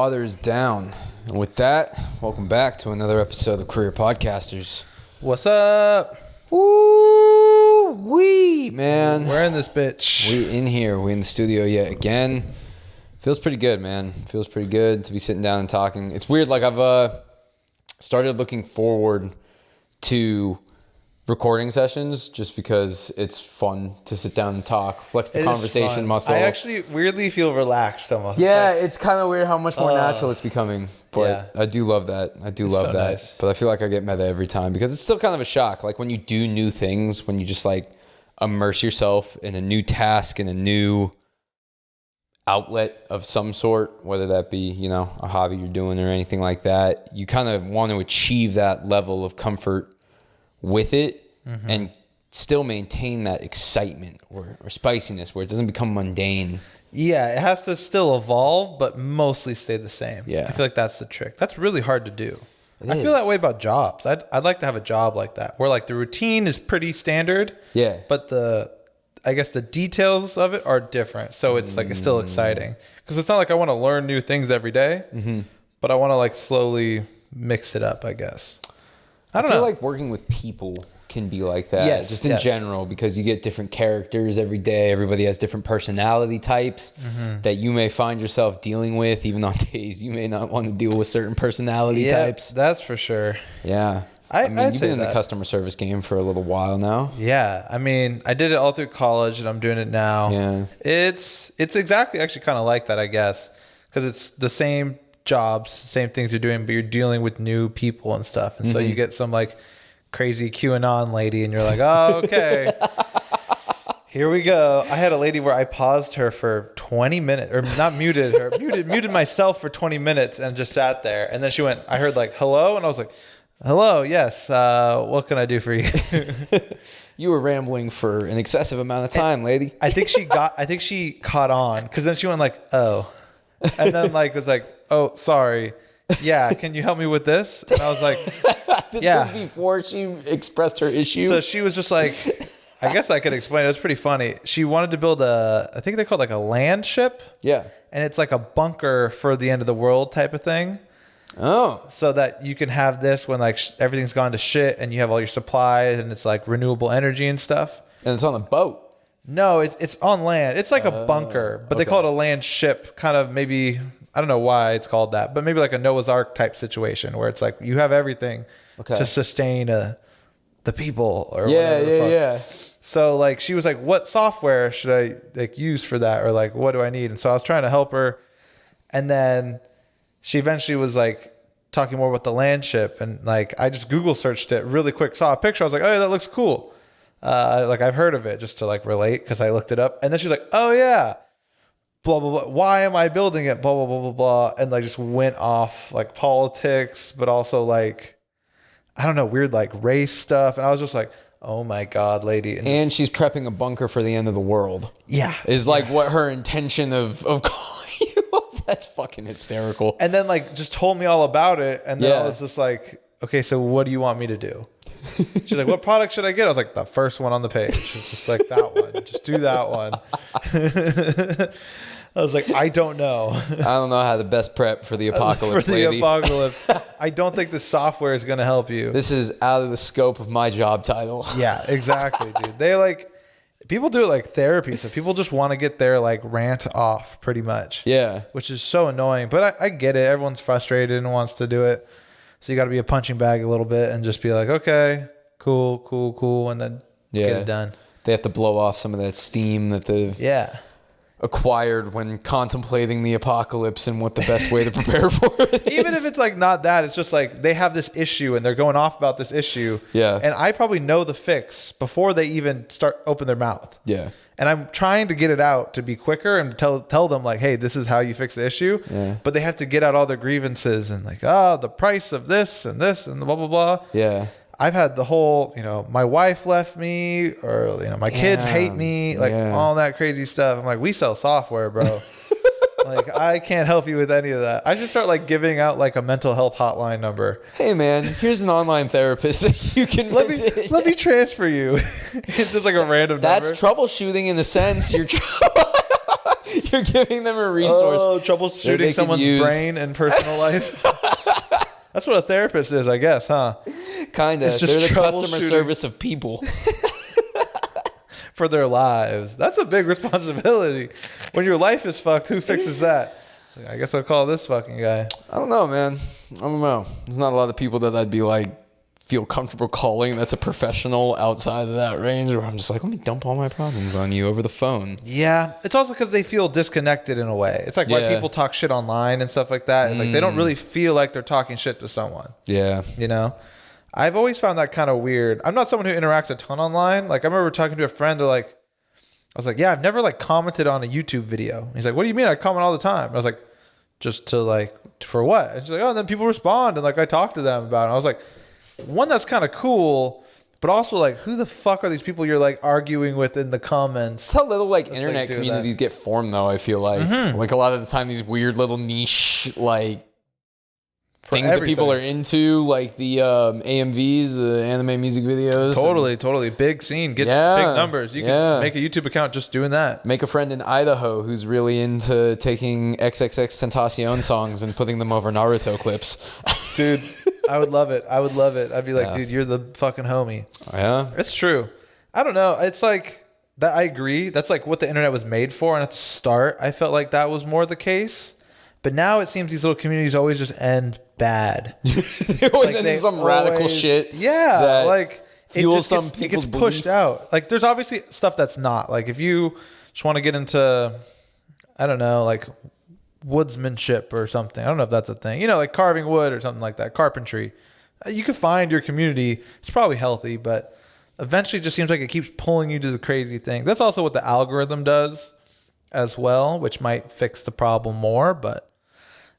water is down. And with that, welcome back to another episode of Career Podcasters. What's up? Woo-wee, man. We're in this bitch. We in here. We in the studio yet again. Feels pretty good, man. Feels pretty good to be sitting down and talking. It's weird. Like I've started looking forward to recording sessions just because it's fun to sit down and talk, flex the conversation muscle. I actually weirdly feel relaxed almost. Yeah, it's kind of weird how much more natural it's becoming. But yeah. I do love that. I do love that. Nice. But I feel like I get meta every time because it's still kind of a shock. Like when you do new things, when you just like immerse yourself in a new task and a new outlet of some sort, whether that be, you know, a hobby you're doing or anything like that, you kind of want to achieve that level of comfort with it and still maintain that excitement or spiciness where it doesn't become mundane. Yeah, it has to still evolve, but mostly stay the same. Yeah. I feel like that's the trick. That's really hard to do. I feel that way about jobs. I'd like to have a job like that where like the routine is pretty standard. Yeah. But I guess the details of it are different. So it's like, it's still exciting because it's not like I want to learn new things every day, but I want to like slowly mix it up, I guess. I feel like working with people can be like that, just in general, because you get different characters every day. Everybody has different personality types that you may find yourself dealing with, even on days you may not want to deal with certain personality types. That's for sure. Yeah. I mean, you've been in the customer service game for a little while now. Yeah. I mean, I did it all through college and I'm doing it now. Yeah. It's exactly actually kind of like that, I guess, because it's the same jobs, same things you're doing, but you're dealing with new people and stuff. And so you get some like crazy QAnon lady and you're like, oh, okay, here we go. I had a lady where I paused her for 20 minutes or not muted her, muted myself for 20 minutes and just sat there. And then she went, I heard like, hello. And I was like, hello. Yes. What can I do for you? You were rambling for an excessive amount of time, lady. I think she caught on because then she went like, oh, and then like, was like, oh, sorry. Yeah. Can you help me with this? And I was like, this was before she expressed her issue. So she was just like, I guess I could explain. It was pretty funny. She wanted to build I think they call it like a land ship. Yeah. And it's like a bunker for the end of the world type of thing. Oh. So that you can have this when like everything's gone to shit and you have all your supplies and it's like renewable energy and stuff. And it's on a boat. No, it's on land. It's like a bunker, but they call it a land ship, kind of maybe, I don't know why it's called that, but maybe like a Noah's Ark type situation where it's like you have everything to sustain the people or whatever. Yeah. So like she was like, what software should I like use for that? Or like, what do I need? And so I was trying to help her. And then she eventually was like talking more about the land ship. And like, I just Google searched it really quick, saw a picture. I was like, oh, yeah, that looks cool. Like I've heard of it just to like relate because I looked it up. And then she's like, oh yeah, blah, blah, blah. Why am I building it? Blah, blah, blah, blah, blah. And like just went off like politics, but also like, I don't know, weird like race stuff. And I was just like, oh my God, lady. And she's prepping a bunker for the end of the world. Yeah. Is like what her intention of calling you was. That's fucking hysterical. And then like just told me all about it. And then I was just like, okay, so what do you want me to do? She's like, what product should I get? I was like, the first one on the page. It's just like that one. Just do that one. I was like, I don't know. I don't know how the best prep for the apocalypse, lady. Apocalypse. I don't think the software is going to help you. This is out of the scope of my job title. Yeah, exactly, dude. They like, people do it like therapy. So people just want to get their like rant off pretty much. Yeah. Which is so annoying. But I get it. Everyone's frustrated and wants to do it. So you got to be a punching bag a little bit and just be like, okay, cool. And then get it done. They have to blow off some of that steam that they've acquired when contemplating the apocalypse and what the best way to prepare for it is. Even if it's like not that, it's just like they have this issue and they're going off about this issue. Yeah. And I probably know the fix before they even open their mouth. Yeah. And I'm trying to get it out to be quicker and tell them like, hey, this is how you fix the issue. Yeah. But they have to get out all their grievances and like, the price of this and blah, blah, blah. Yeah. I've had the whole, my wife left me or, my kids hate me, like all that crazy stuff. I'm like, we sell software, bro. Like, I can't help you with any of that. I should start like giving out like a mental health hotline number. Hey man, here's an online therapist that you can visit. Let me transfer you. It's just like a random number. That's troubleshooting in the sense you're You're giving them a resource. Oh, troubleshooting someone's brain in personal life. That's what a therapist is, I guess, huh? Kind of. They're the customer service of people. For their lives. That's a big responsibility. When your life is fucked, who fixes that? I guess I'll call this fucking guy. I don't know, man. I don't know. There's not a lot of people that I'd be like, feel comfortable calling that's a professional outside of that range, where I'm just like, let me dump all my problems on you over the phone. Yeah. It's also because they feel disconnected in a way. It's like why people talk shit online and stuff like that. It's like they don't really feel like they're talking shit to someone. Yeah. You know? I've always found that kind of weird. I'm not someone who interacts a ton online. Like I remember talking to a friend, they're like, I was like, yeah, I've never like commented on a YouTube video. He's like, what do you mean? I comment all the time. And I was like, just to like, for what? And she's like, oh, and then people respond and like I talk to them about it. And I was like, one, that's kind of cool, but also like, who the fuck are these people you're like arguing with in the comments? That's how little like internet communities get formed, though. I feel like like a lot of the time these weird little niche like things that people are into, like the AMVs, anime music videos. Totally. Big scene, gets big numbers. You can make a YouTube account just doing that. Make a friend in Idaho who's really into taking XXX Tentacion songs and putting them over Naruto clips. Dude, I would love it. I'd be like, dude, you're the fucking homie. Yeah. It's true. I don't know. It's like that. I agree. That's like what the internet was made for. And at the start, I felt like that was more the case. But now it seems these little communities always just end bad. They always end in some radical shit. Yeah. Like it gets pushed belief. out. Like there's obviously stuff that's not. Like if you just want to get into, I don't know, like woodsmanship or something. I don't know if that's a thing. You know, like carving wood or something like that. Carpentry. You can find your community. It's probably healthy, but eventually it just seems like it keeps pulling you to the crazy thing. That's also what the algorithm does as well, which might fix the problem more, but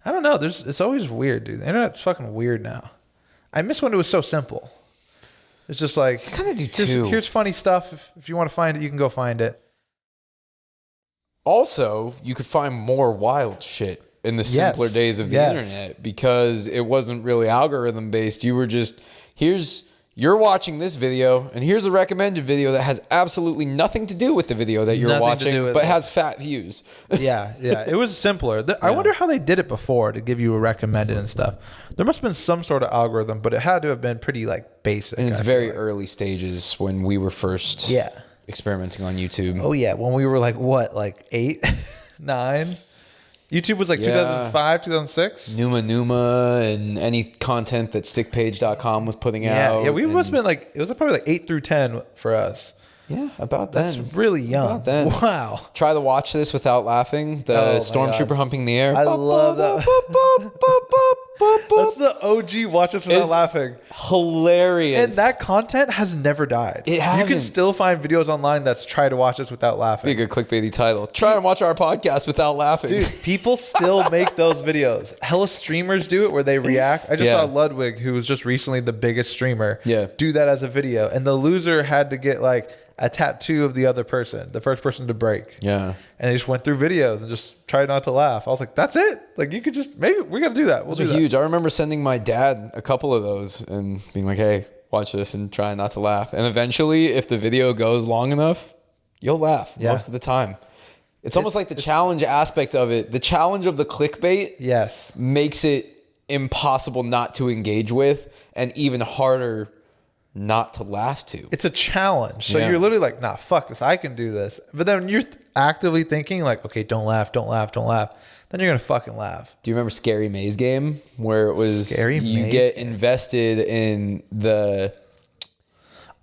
I don't know. It's always weird, dude. The internet's fucking weird now. I miss when it was so simple. It's just like, I kind of do too. Here's funny stuff. If you want to find it, you can go find it. Also, you could find more wild shit in the simpler days of the internet because it wasn't really algorithm based. You were just, you're watching this video, and here's a recommended video that has absolutely nothing to do with the video that you're watching, but has fat views. Yeah. It was simpler. I wonder how they did it before to give you a recommended and stuff. There must have been some sort of algorithm, but it had to have been pretty like basic. And it's very early stages when we were first experimenting on YouTube. Oh yeah, when we were like what, like 8, 9? YouTube was like 2005, 2006. Numa, and any content that stickpage.com was putting out. Yeah, we must have been like, it was probably like 8 through 10 for us. Yeah, about then. That's really young. About then. Wow. Try to watch this without laughing. The stormtrooper humping the air. I love that. That's the OG watch this without laughing. Hilarious. And that content has never died. It hasn't. You can still find videos online that's try to watch this without laughing. Be a good clickbaity title. Try and watch our podcast without laughing. Dude, people still make those videos. Hella streamers do it where they react. I just saw Ludwig, who was just recently the biggest streamer, do that as a video. And the loser had to get like a tattoo of the other person, the first person to break. Yeah. And they just went through videos and just tried not to laugh. I was like, that's it? Like, you could just, maybe we're going to do that. Those are huge. I remember sending my dad a couple of those and being like, hey, watch this and try not to laugh. And eventually, if the video goes long enough, you'll laugh most of the time. It's almost like the challenge aspect of it. The challenge of the clickbait makes it impossible not to engage with and even harder not to laugh to. It's a challenge. So you're literally like, nah, fuck this. I can do this. But then when you're actively thinking like, okay, don't laugh, then you're going to fucking laugh. Do you remember Scary Maze Game where it was you get invested in the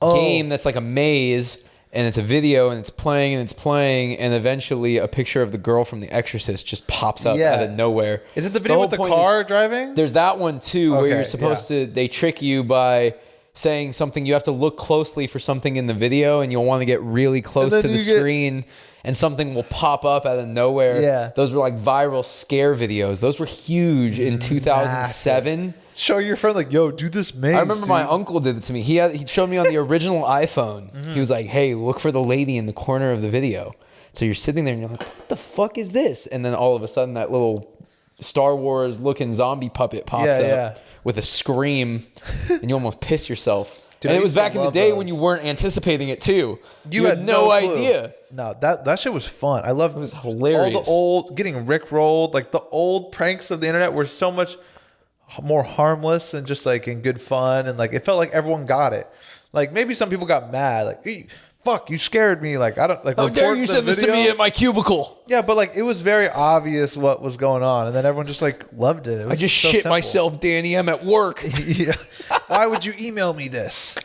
game that's like a maze and it's a video and it's playing and eventually a picture of the girl from The Exorcist just pops up out of nowhere. Is it the video with the car driving? There's that one too where you're supposed to, they trick you by saying something, you have to look closely for something in the video and you'll want to get really close to the screen and something will pop up out of nowhere. Yeah. Those were like viral scare videos. Those were huge in 2007. Show your friend like, yo, do this maze. I remember my uncle did it to me. He showed me on the original iPhone. He was like, hey, look for the lady in the corner of the video. So you're sitting there and you're like, what the fuck is this? And then all of a sudden that little Star Wars looking zombie puppet pops up with a scream and you almost piss yourself. Dude, and it was back in the day when you weren't anticipating it too. You had no idea. No, that shit was fun. I loved it. Was hilarious. All the old getting rickrolled, like the old pranks of the internet were so much more harmless and just like in good fun, and like it felt like everyone got it. Like maybe some people got mad, like, hey, fuck, you scared me. Like I don't like. How dare you send this to me at my cubicle? Yeah, but like it was very obvious what was going on, and then everyone just like loved it. It was I just so shit simple. myself, Danny. I'm at work. Yeah. Why would you email me this?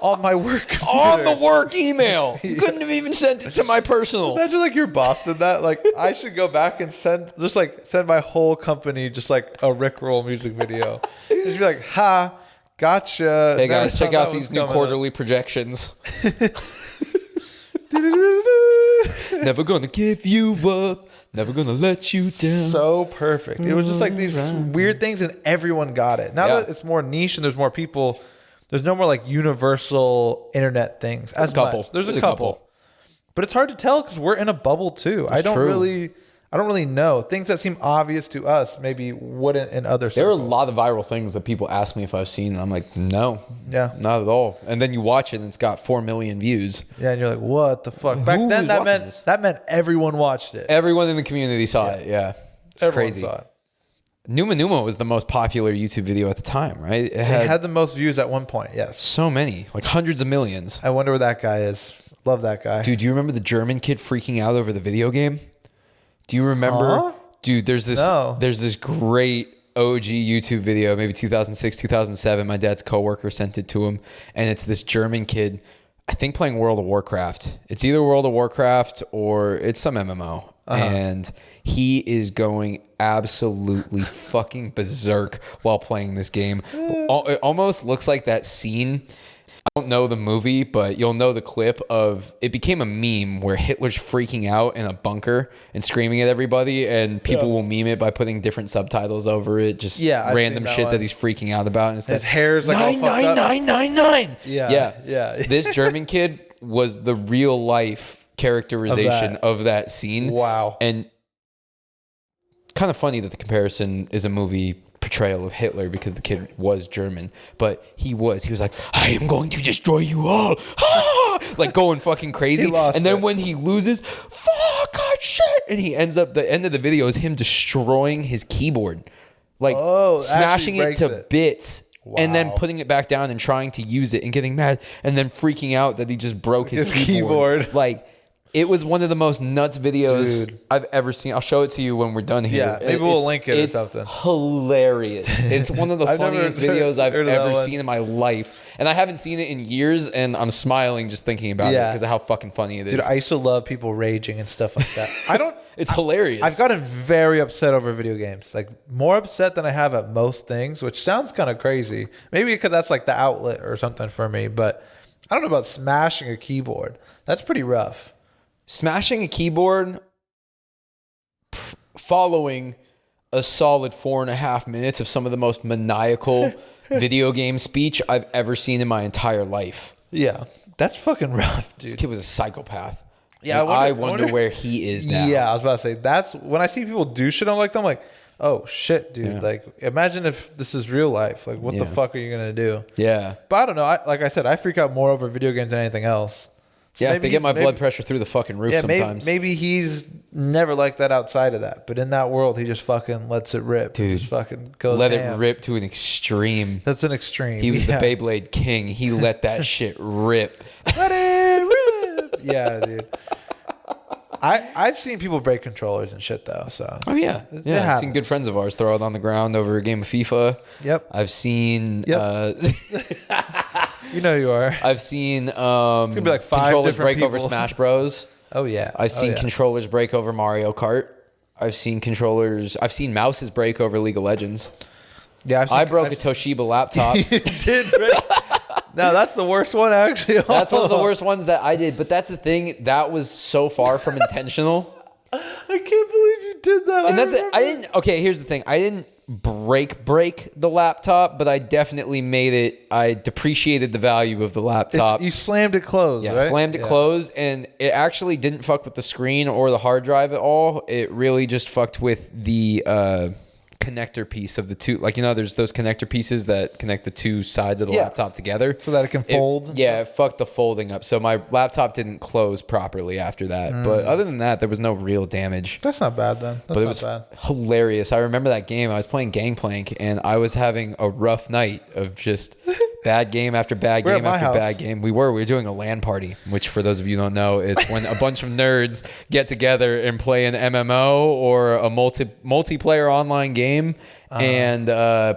On my work computer. On the work email. You couldn't have even sent it to my personal. Imagine like your boss did that. Like I should go back and send my whole company just like a Rickroll music video. Just be like, ha, gotcha. Hey guys, check out these new quarterly projections. Never gonna give you up. Never gonna let you down. So perfect. It was just like these weird things, and everyone got it. Now that it's more niche and there's more people, there's no more like universal internet things. There's a couple. There's a couple. But it's hard to tell because we're in a bubble too. I don't really know. Things that seem obvious to us maybe wouldn't in other circles. There are a lot of viral things that people ask me if I've seen, and I'm like, no. Yeah. Not at all. And then you watch it and it's got 4 million views. Yeah, and you're like, what the fuck? Back then that meant everyone watched it. Everyone in the community saw it, yeah. It's everyone crazy. saw it. Numa Numa was the most popular YouTube video at the time, right? It had the most views at one point, yes. So many, like hundreds of millions. I wonder where that guy is. Love that guy. Dude, do you remember the German kid freaking out over the video game? Do you remember? Huh? Dude, there's this great OG YouTube video, maybe 2006, 2007. My dad's coworker sent it to him, and it's this German kid, I think playing World of Warcraft. It's either World of Warcraft or it's some MMO. And he is going absolutely fucking berserk while playing this game. It almost looks like that scene. I don't know the movie, but you'll know the clip of it became a meme where Hitler's freaking out in a bunker and screaming at everybody, and people will meme it by putting different subtitles over it, just random shit that he's freaking out about. And his hair's like 99999. Yeah. This German kid was the real life characterization of that scene. Wow. And kind of funny that the comparison is a movie portrayal of Hitler because the kid was German, but he was like, I am going to destroy you all, like going fucking crazy. And then when he loses, fuck, God, shit, and he ends up, the end of the video is him destroying his keyboard, like smashing it to bits. Wow. And then putting it back down and trying to use it and getting mad and then freaking out that he just broke his keyboard. Like, it was one of the most nuts videos I've ever seen. I'll show it to you when we're done here. Yeah, maybe we'll link it or something. It's hilarious. It's one of the funniest videos I've ever seen in my life. And I haven't seen it in years, and I'm smiling just thinking about it because of how fucking funny it is. Dude, I used to love people raging and stuff like that. It's hilarious. I've gotten very upset over video games. Like, more upset than I have at most things, which sounds kind of crazy. Maybe because that's like the outlet or something for me. But I don't know about smashing a keyboard. That's pretty rough. Smashing a keyboard following a solid 4.5 minutes of some of the most maniacal video game speech I've ever seen in my entire life. Yeah, that's fucking rough, dude. This kid was a psychopath. Yeah, I wonder where he is now. Yeah, I was about to say, that's when I see people do shit like that, I'm like, oh shit, dude. Yeah. Like, imagine if this is real life. Like, what the fuck are you gonna do? Yeah. But I don't know. Like I said, I freak out more over video games than anything else. So they get my blood pressure through the fucking roof sometimes. Maybe he's never like that outside of that. But in that world, he just fucking lets it rip. Dude, just fucking goes let ham. it rip to an extreme. That's an extreme. He was the Beyblade king. He let that shit rip. Let it rip. Yeah, dude. I've seen people break controllers and shit though. So I've seen good friends of ours throw it on the ground over a game of FIFA. Yep. I've seen. You know you are. I've seen it's gonna be like 5 controllers break people. over Smash Bros. Oh yeah. I've seen controllers break over Mario Kart. I've seen mouses break over League of Legends. Yeah, I broke a Toshiba laptop. You did break. No, that's the worst one actually. That's one of the worst ones that I did. But that's the thing. That was so far from intentional. I can't believe you did that. And that's it. I didn't. Okay, here's the thing. I didn't break the laptop, but I definitely made it. I depreciated the value of the laptop. You slammed it closed. Yeah, right? Slammed it closed, and it actually didn't fuck with the screen or the hard drive at all. It really just fucked with the connector piece of the two, like, there's those connector pieces that connect the two sides of the laptop together so that it can fold. It fucked the folding up. So my laptop didn't close properly after that. But other than that, there was no real damage. That's not bad then. That's it was hilarious. I remember that game. I was playing Gangplank and I was having a rough night of just bad game after bad game after bad game. We were doing a LAN party, which for those of you who don't know, it's when a bunch of nerds get together and play an MMO or a multiplayer online game and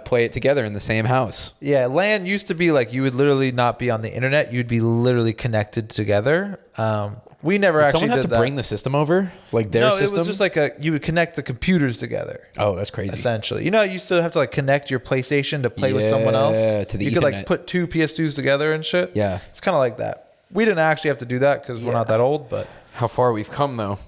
play it together in the same house. Yeah, LAN used to be like you would literally not be on the internet. You'd be literally connected together. We never actually someone have did to bring the system over, like their system. No, it was just like you would connect the computers together. Oh, that's crazy. Essentially, you still have to like connect your PlayStation to play with someone else. To the you Ethernet. could like put two PS2s together and shit. Yeah, it's kind of like that. We didn't actually have to do that because we're not that old. But how far we've come though.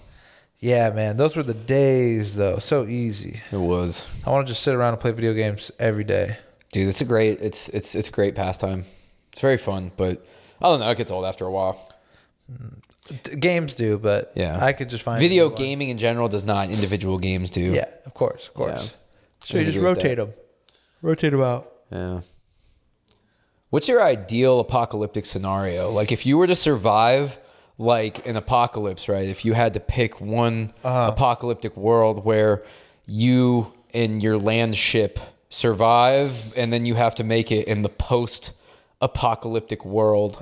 Yeah, man, those were the days though. So easy. It was. I want to just sit around and play video games every day. Dude, it's a great pastime. It's very fun, but I don't know. It gets old after a while. Games do, but I could just find video gaming in general does not. Individual games do. Yeah, of course. Yeah. So you just rotate them out. Yeah. What's your ideal apocalyptic scenario? Like if you were to survive like an apocalypse, right? If you had to pick one apocalyptic world where you and your land ship survive, and then you have to make it in the post-apocalyptic world,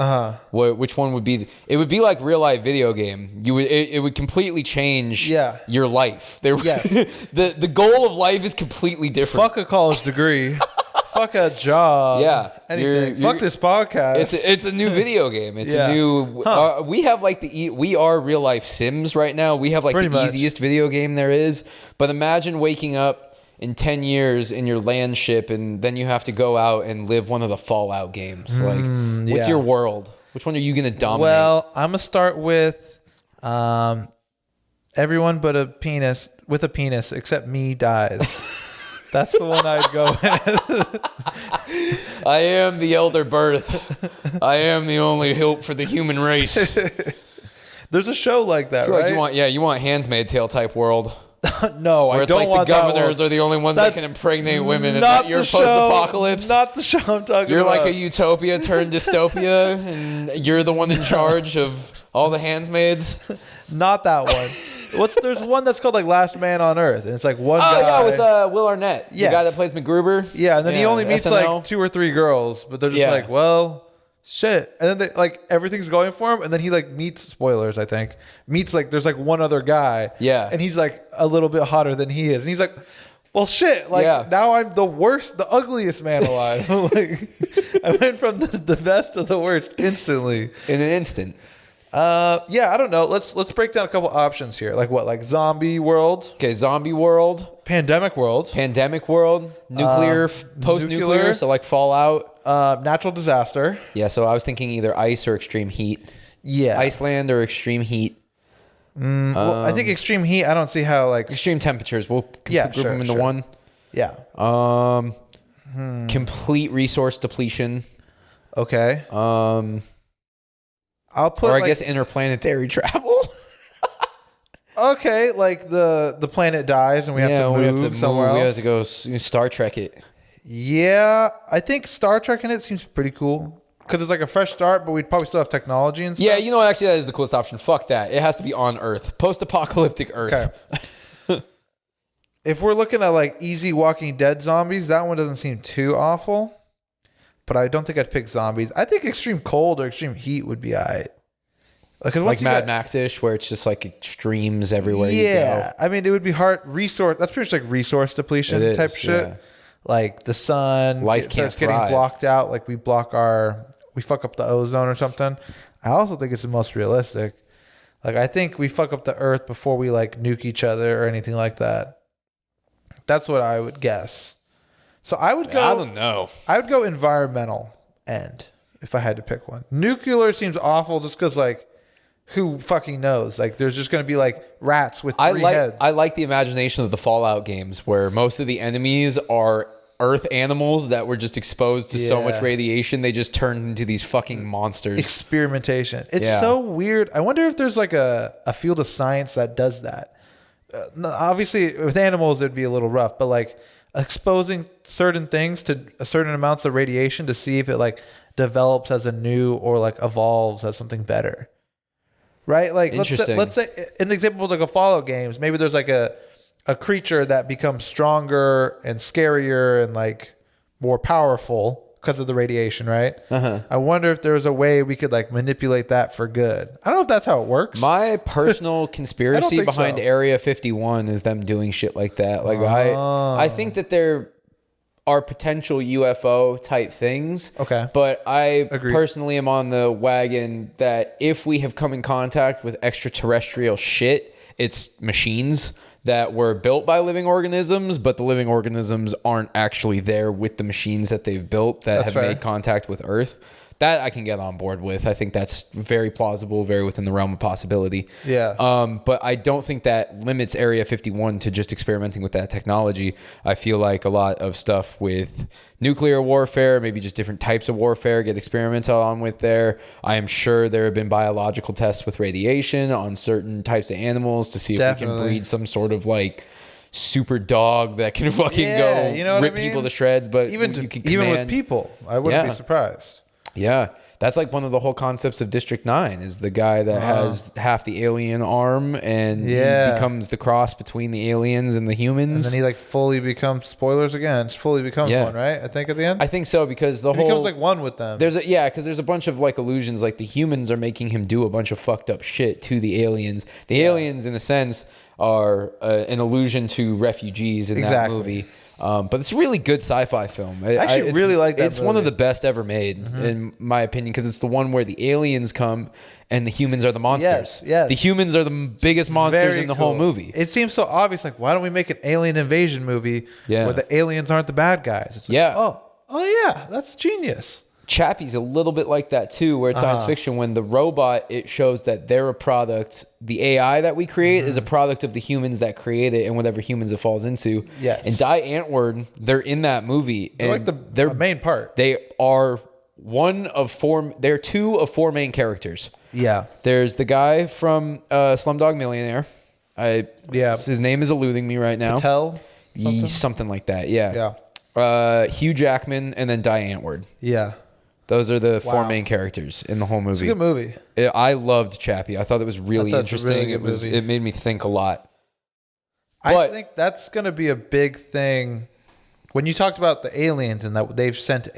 which one would be? It would be like real life video game. It would completely change your life. The goal of life is completely different. Fuck a college degree. Fuck a job. Yeah. Anything. Fuck this podcast. It's a new video game. It's a new. We have like we are real life Sims right now. We have like the easiest video game there is. But imagine waking up in 10 years in your land ship, and then you have to go out and live one of the Fallout games. Like, what's your world? Which one are you gonna dominate? Well, I'm gonna start with everyone but a penis except me dies. That's the one I'd go with. I am the elder birth. I am the only hope for the human race. There's a show like that, right? Like you want Handmaid's Tale type world. No, where I don't want the governors are the only ones that can impregnate women, and that you're post-apocalypse. Not the show I'm talking about. You're like a utopia turned dystopia, and you're the one in charge of all the handmaids. Not that one. There's one that's called like Last Man on Earth, and it's like one guy. Oh yeah, with Will Arnett, the guy that plays MacGruber. Yeah, and then he only meets SNL. Like 2 or 3 girls, but they're just like, well, shit. And then everything's going for him, and then he like meets, spoilers I think, like there's like one other guy. Yeah. And he's like a little bit hotter than he is, and he's like, well, shit. Like now I'm the worst, the ugliest man alive. Like I went from the best to the worst instantly in an instant. I don't know. Let's break down a couple options here. Like what? Like zombie world. Okay, zombie world. Pandemic world. Nuclear, post-nuclear. So like Fallout. Natural disaster. Yeah. So I was thinking either ice or extreme heat. Yeah. Iceland or extreme heat. Well, I think extreme heat. I don't see how like extreme temperatures. We'll group them into one. Yeah. Complete resource depletion. Okay. I'll put. Or I guess interplanetary travel. Okay, like the planet dies and we have to move somewhere else. We have to go Star Trek it. Yeah, I think Star Trek in it seems pretty cool because it's like a fresh start, but we'd probably still have technology and stuff. Yeah, you know what? Actually, that is the coolest option. Fuck that. It has to be on Earth, post-apocalyptic Earth. Okay. If we're looking at like easy Walking Dead zombies, that one doesn't seem too awful. But I don't think I'd pick zombies. I think extreme cold or extreme heat would be alright. Like Mad Max-ish, where it's just like extremes everywhere you go. I mean, it would be hard. That's pretty much like resource depletion type shit. Yeah. Like the sun starts getting blocked out. Like we fuck up the ozone or something. I also think it's the most realistic. Like I think we fuck up the earth before we like nuke each other or anything like that. That's what I would guess. So I would go. I don't know. I would go environmental end if I had to pick one. Nuclear seems awful just because like who fucking knows? Like there's just going to be like rats with 3 heads. I like the imagination of the Fallout games where most of the enemies are earth animals that were just exposed to so much radiation they just turned into these fucking monsters. Experimentation. It's so weird. I wonder if there's like a field of science that does that. Obviously with animals it'd be a little rough, but like exposing certain things to a certain amounts of radiation to see if it like develops as a new or like evolves as something better. Right? Like let's say in the example of like a Fallout games, maybe there's like a creature that becomes stronger and scarier and like more powerful because of the radiation, right? I wonder if there's a way we could like manipulate that for good. I don't know if that's how it works. My personal conspiracy behind Area 51 is them doing shit like that. Like I think that there are potential UFO type things. Okay. But I personally am on the wagon that if we have come in contact with extraterrestrial shit, it's machines that were built by living organisms, but the living organisms aren't actually there with the machines that they've built that have made contact with Earth. That I can get on board with. I think that's very plausible, very within the realm of possibility. Yeah. But I don't think that limits Area 51 to just experimenting with that technology. I feel like a lot of stuff with nuclear warfare, maybe just different types of warfare get experimented on with there. I am sure there have been biological tests with radiation on certain types of animals to see if we can breed some sort of like super dog that can fucking go rip people to shreds. But even with people, I wouldn't be surprised. Yeah, that's like one of the whole concepts of District 9 is the guy that has half the alien arm and he becomes the cross between the aliens and the humans. And then he like fully becomes, spoilers again, fully becomes one, right? I think at the end? I think so because he becomes like one with them. Because there's a bunch of like illusions, like the humans are making him do a bunch of fucked up shit to the aliens. The aliens, in a sense, are an illusion to refugees in that movie. But it's a really good sci-fi film. I actually really like that It's one of the best ever made, in my opinion, because it's the one where the aliens come and the humans are the monsters. Yes. The humans are the biggest monsters in the whole movie. It seems so obvious. Like, why don't we make an alien invasion movie where the aliens aren't the bad guys? It's like, oh yeah, that's genius. Chappie's a little bit like that too, where it's science fiction. When the robot, it shows that they're a product. The AI that we create is a product of the humans that create it and whatever humans it falls into. Yes. And Die Antwoord, they're in that movie. They're like the main part. They are one of four. They're two of four main characters. Yeah. There's the guy from Slumdog Millionaire. His name is eluding me right now. Patel? Something like that. Yeah. Hugh Jackman and then Die Antwoord. Yeah. Those are the four main characters in the whole movie. It's a good movie. I loved Chappie. I thought it was really interesting. It made me think a lot. I think that's going to be a big thing. When you talked about the aliens and that they've sent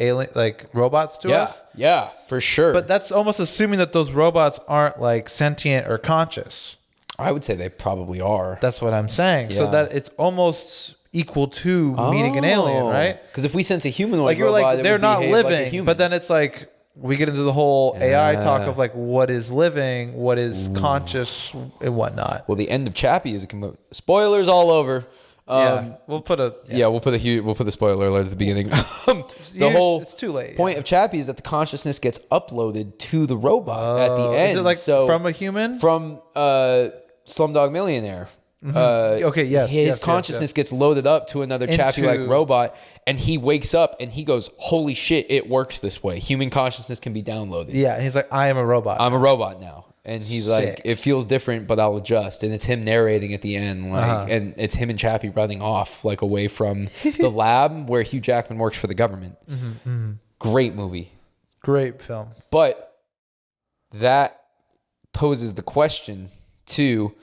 robots to us. Yeah, for sure. But that's almost assuming that those robots aren't like sentient or conscious. I would say they probably are. That's what I'm saying. Yeah. So that it's almost equal to meeting an alien, right? Because if we sense a humanoid like you're robot, like they're not living, but then it's like we get into the whole AI talk of like what is living, what is conscious, and whatnot. Well, the end of Chappie is spoilers all over. We'll put the spoiler alert at the beginning. It's too late. Point of Chappie is that the consciousness gets uploaded to the robot at the end. Is it like from a human? From Slumdog Millionaire. His consciousness gets loaded up to another Chappie-like robot, and he wakes up and he goes, "Holy shit! It works this way. Human consciousness can be downloaded." Yeah, and he's like, "I am a robot. I'm a robot now." And he's like, "It feels different, but I'll adjust." And it's him narrating at the end, and it's him and Chappie running off like away from the lab where Hugh Jackman works for the government. Great movie, great film. But that poses the question too.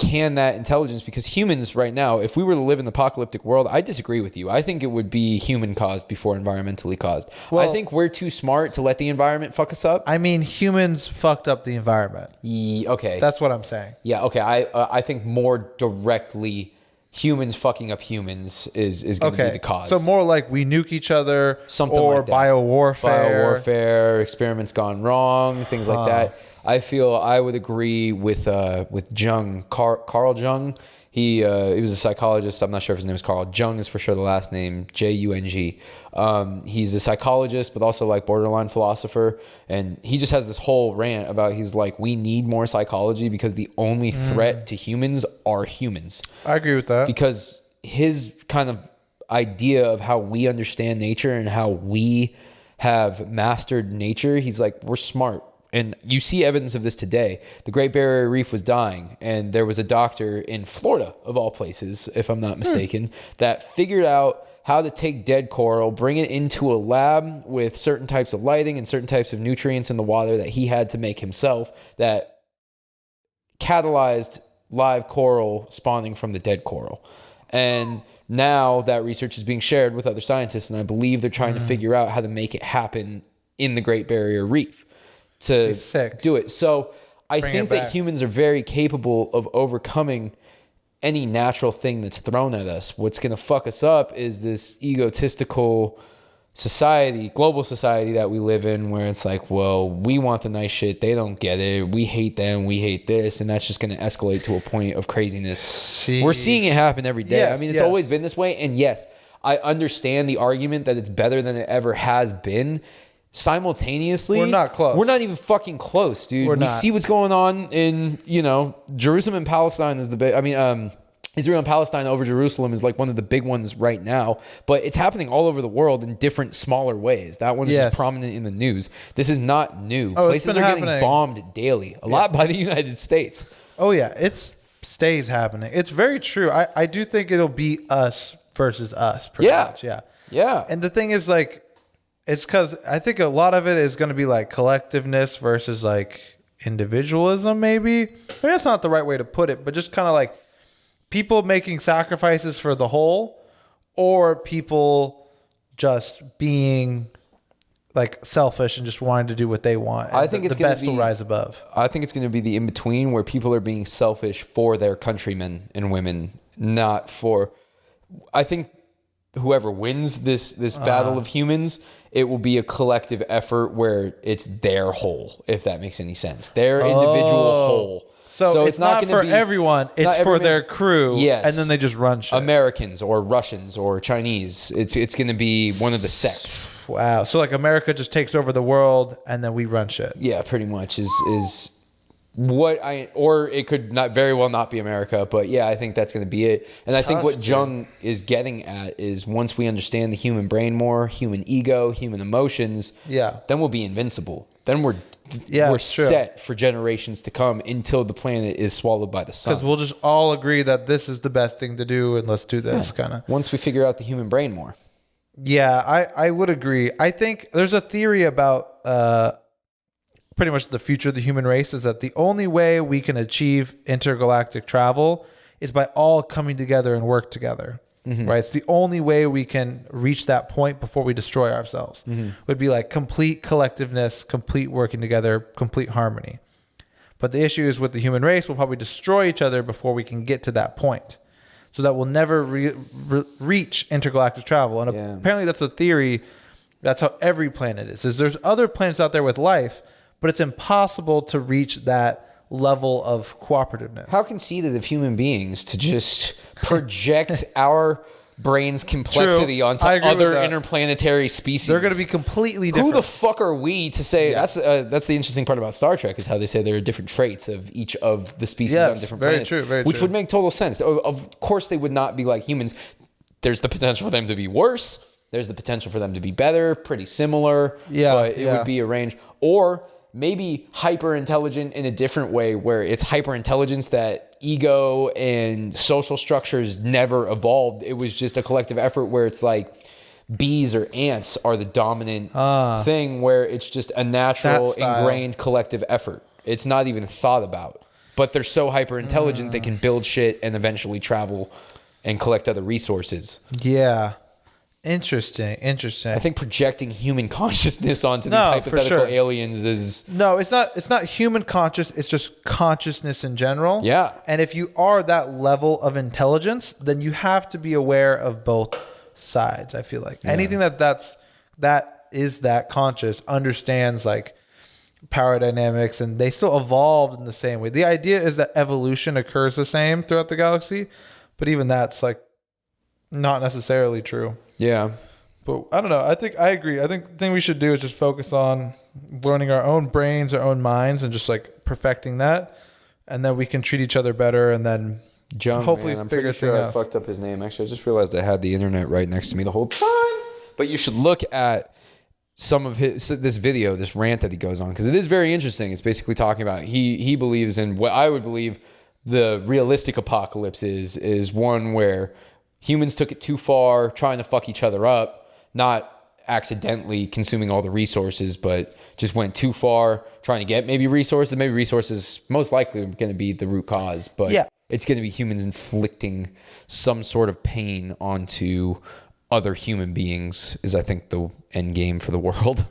Can that intelligence, because humans right now, if we were to live in the apocalyptic world, I disagree with you. I think it would be human caused before environmentally caused. Well, I think we're too smart to let the environment fuck us up. I mean, humans fucked up the environment. Okay. That's what I'm saying. Yeah, okay. I think more directly humans fucking up humans is going to be the cause. So more like we nuke each other, something or like that. Biowarfare, experiments gone wrong, things like that. I feel I would agree with Jung, Carl Jung. He was a psychologist. I'm not sure if his name is Carl. Jung is for sure the last name, Jung. He's a psychologist, but also like borderline philosopher. And he just has this whole rant about, he's like, we need more psychology because the only threat to humans are humans. I agree with that. Because his kind of idea of how we understand nature and how we have mastered nature, he's like, we're smart. And you see evidence of this today. The Great Barrier Reef was dying, and there was a doctor in Florida, of all places, if I'm not mistaken, that figured out how to take dead coral, bring it into a lab with certain types of lighting and certain types of nutrients in the water that he had to make himself that catalyzed live coral spawning from the dead coral. And now that research is being shared with other scientists, and I believe they're trying to figure out how to make it happen in the Great Barrier Reef to do it. So I think that humans are very capable of overcoming any natural thing that's thrown at us. What's going to fuck us up is this egotistical society, global society that we live in, where it's like, well, we want the nice shit, they don't get it, we hate them, we hate this, and that's just going to escalate to a point of craziness. Jeez. We're seeing it happen every day. Yes, I mean, it's always been this way, and yes, I understand the argument that it's better than it ever has been. Simultaneously, we're not close. We're not even fucking close, dude. We see what's going on in, Jerusalem and Palestine is the big. I mean, Israel and Palestine over Jerusalem is like one of the big ones right now, but it's happening all over the world in different smaller ways. That one is just prominent in the news. This is not new. Places are getting bombed daily, a lot by the United States. Oh yeah, it stays happening. It's very true. I do think it'll be us versus us. Pretty much. Yeah. And the thing is, like, it's because I think a lot of it is going to be like collectiveness versus like individualism, maybe. Maybe that's not the right way to put it, but just kind of like people making sacrifices for the whole, or people just being like selfish and just wanting to do what they want. I think the best will rise above. I think it's going to be the in-between, where people are being selfish for their countrymen and women, not for... I think whoever wins this battle of humans, it will be a collective effort where it's their whole, if that makes any sense. Their individual whole. So it's not for everyone. It's for their crew. Yes. And then they just run shit. Americans or Russians or Chinese. It's going to be one of the sects. Wow. So like America just takes over the world and then we run shit. Yeah, pretty much is what or it could not very well not be America, but yeah, I think that's going to be it. And I think what Jung is getting at is once we understand the human brain more, human ego, human emotions, then we'll be invincible. Then we're set for generations to come until the planet is swallowed by the sun. Because we'll just all agree that this is the best thing to do and let's do this kind of. Once we figure out the human brain more. Yeah, I would agree. I think there's a theory about pretty much the future of the human race is that the only way we can achieve intergalactic travel is by all coming together and work together. Right? It's the only way we can reach that point before we destroy ourselves. Would be like complete collectiveness, complete working together, complete harmony. But the issue is with the human race, we'll probably destroy each other before we can get to that point. So that we'll never reach intergalactic travel. And apparently that's a theory. That's how every planet is. There's other planets out there with life, but it's impossible to reach that level of cooperativeness. How conceited of human beings to just project our brain's complexity onto other interplanetary species. They're going to be completely different. Who the fuck are we to say? That's the interesting part about Star Trek is how they say there are different traits of each of the species on different planets. Which would make total sense. Of course, they would not be like humans. There's the potential for them to be worse. There's the potential for them to be better, pretty similar. But it would be a range. Or maybe hyper intelligent in a different way, where it's hyper intelligence that ego and social structures never evolved. It was just a collective effort where it's like bees or ants are the dominant thing, where it's just a natural ingrained collective effort. It's not even thought about, but they're so hyper intelligent they can build shit and eventually travel and collect other resources. Yeah. Interesting. I think projecting human consciousness onto these hypothetical aliens is... No, it's not human conscious. It's just consciousness in general. Yeah. And if you are that level of intelligence, then you have to be aware of both sides, I feel like. Anything that is that conscious understands like power dynamics, and they still evolved in the same way. The idea is that evolution occurs the same throughout the galaxy, but even that's like not necessarily true. Yeah. But I don't know. I think I agree. I think the thing we should do is just focus on learning our own brains, our own minds, and just like perfecting that. And then we can treat each other better, and then hopefully I'm figure pretty sure things out. I fucked up his name. Actually, I just realized I had the internet right next to me the whole time. But you should look at some of this rant that he goes on, because it is very interesting. It's basically talking about he believes in what I would believe the realistic apocalypse is one where humans took it too far, trying to fuck each other up, not accidentally consuming all the resources, but just went too far trying to get maybe resources. Maybe resources most likely are going to be the root cause, but it's going to be humans inflicting some sort of pain onto other human beings is, I think, the end game for the world.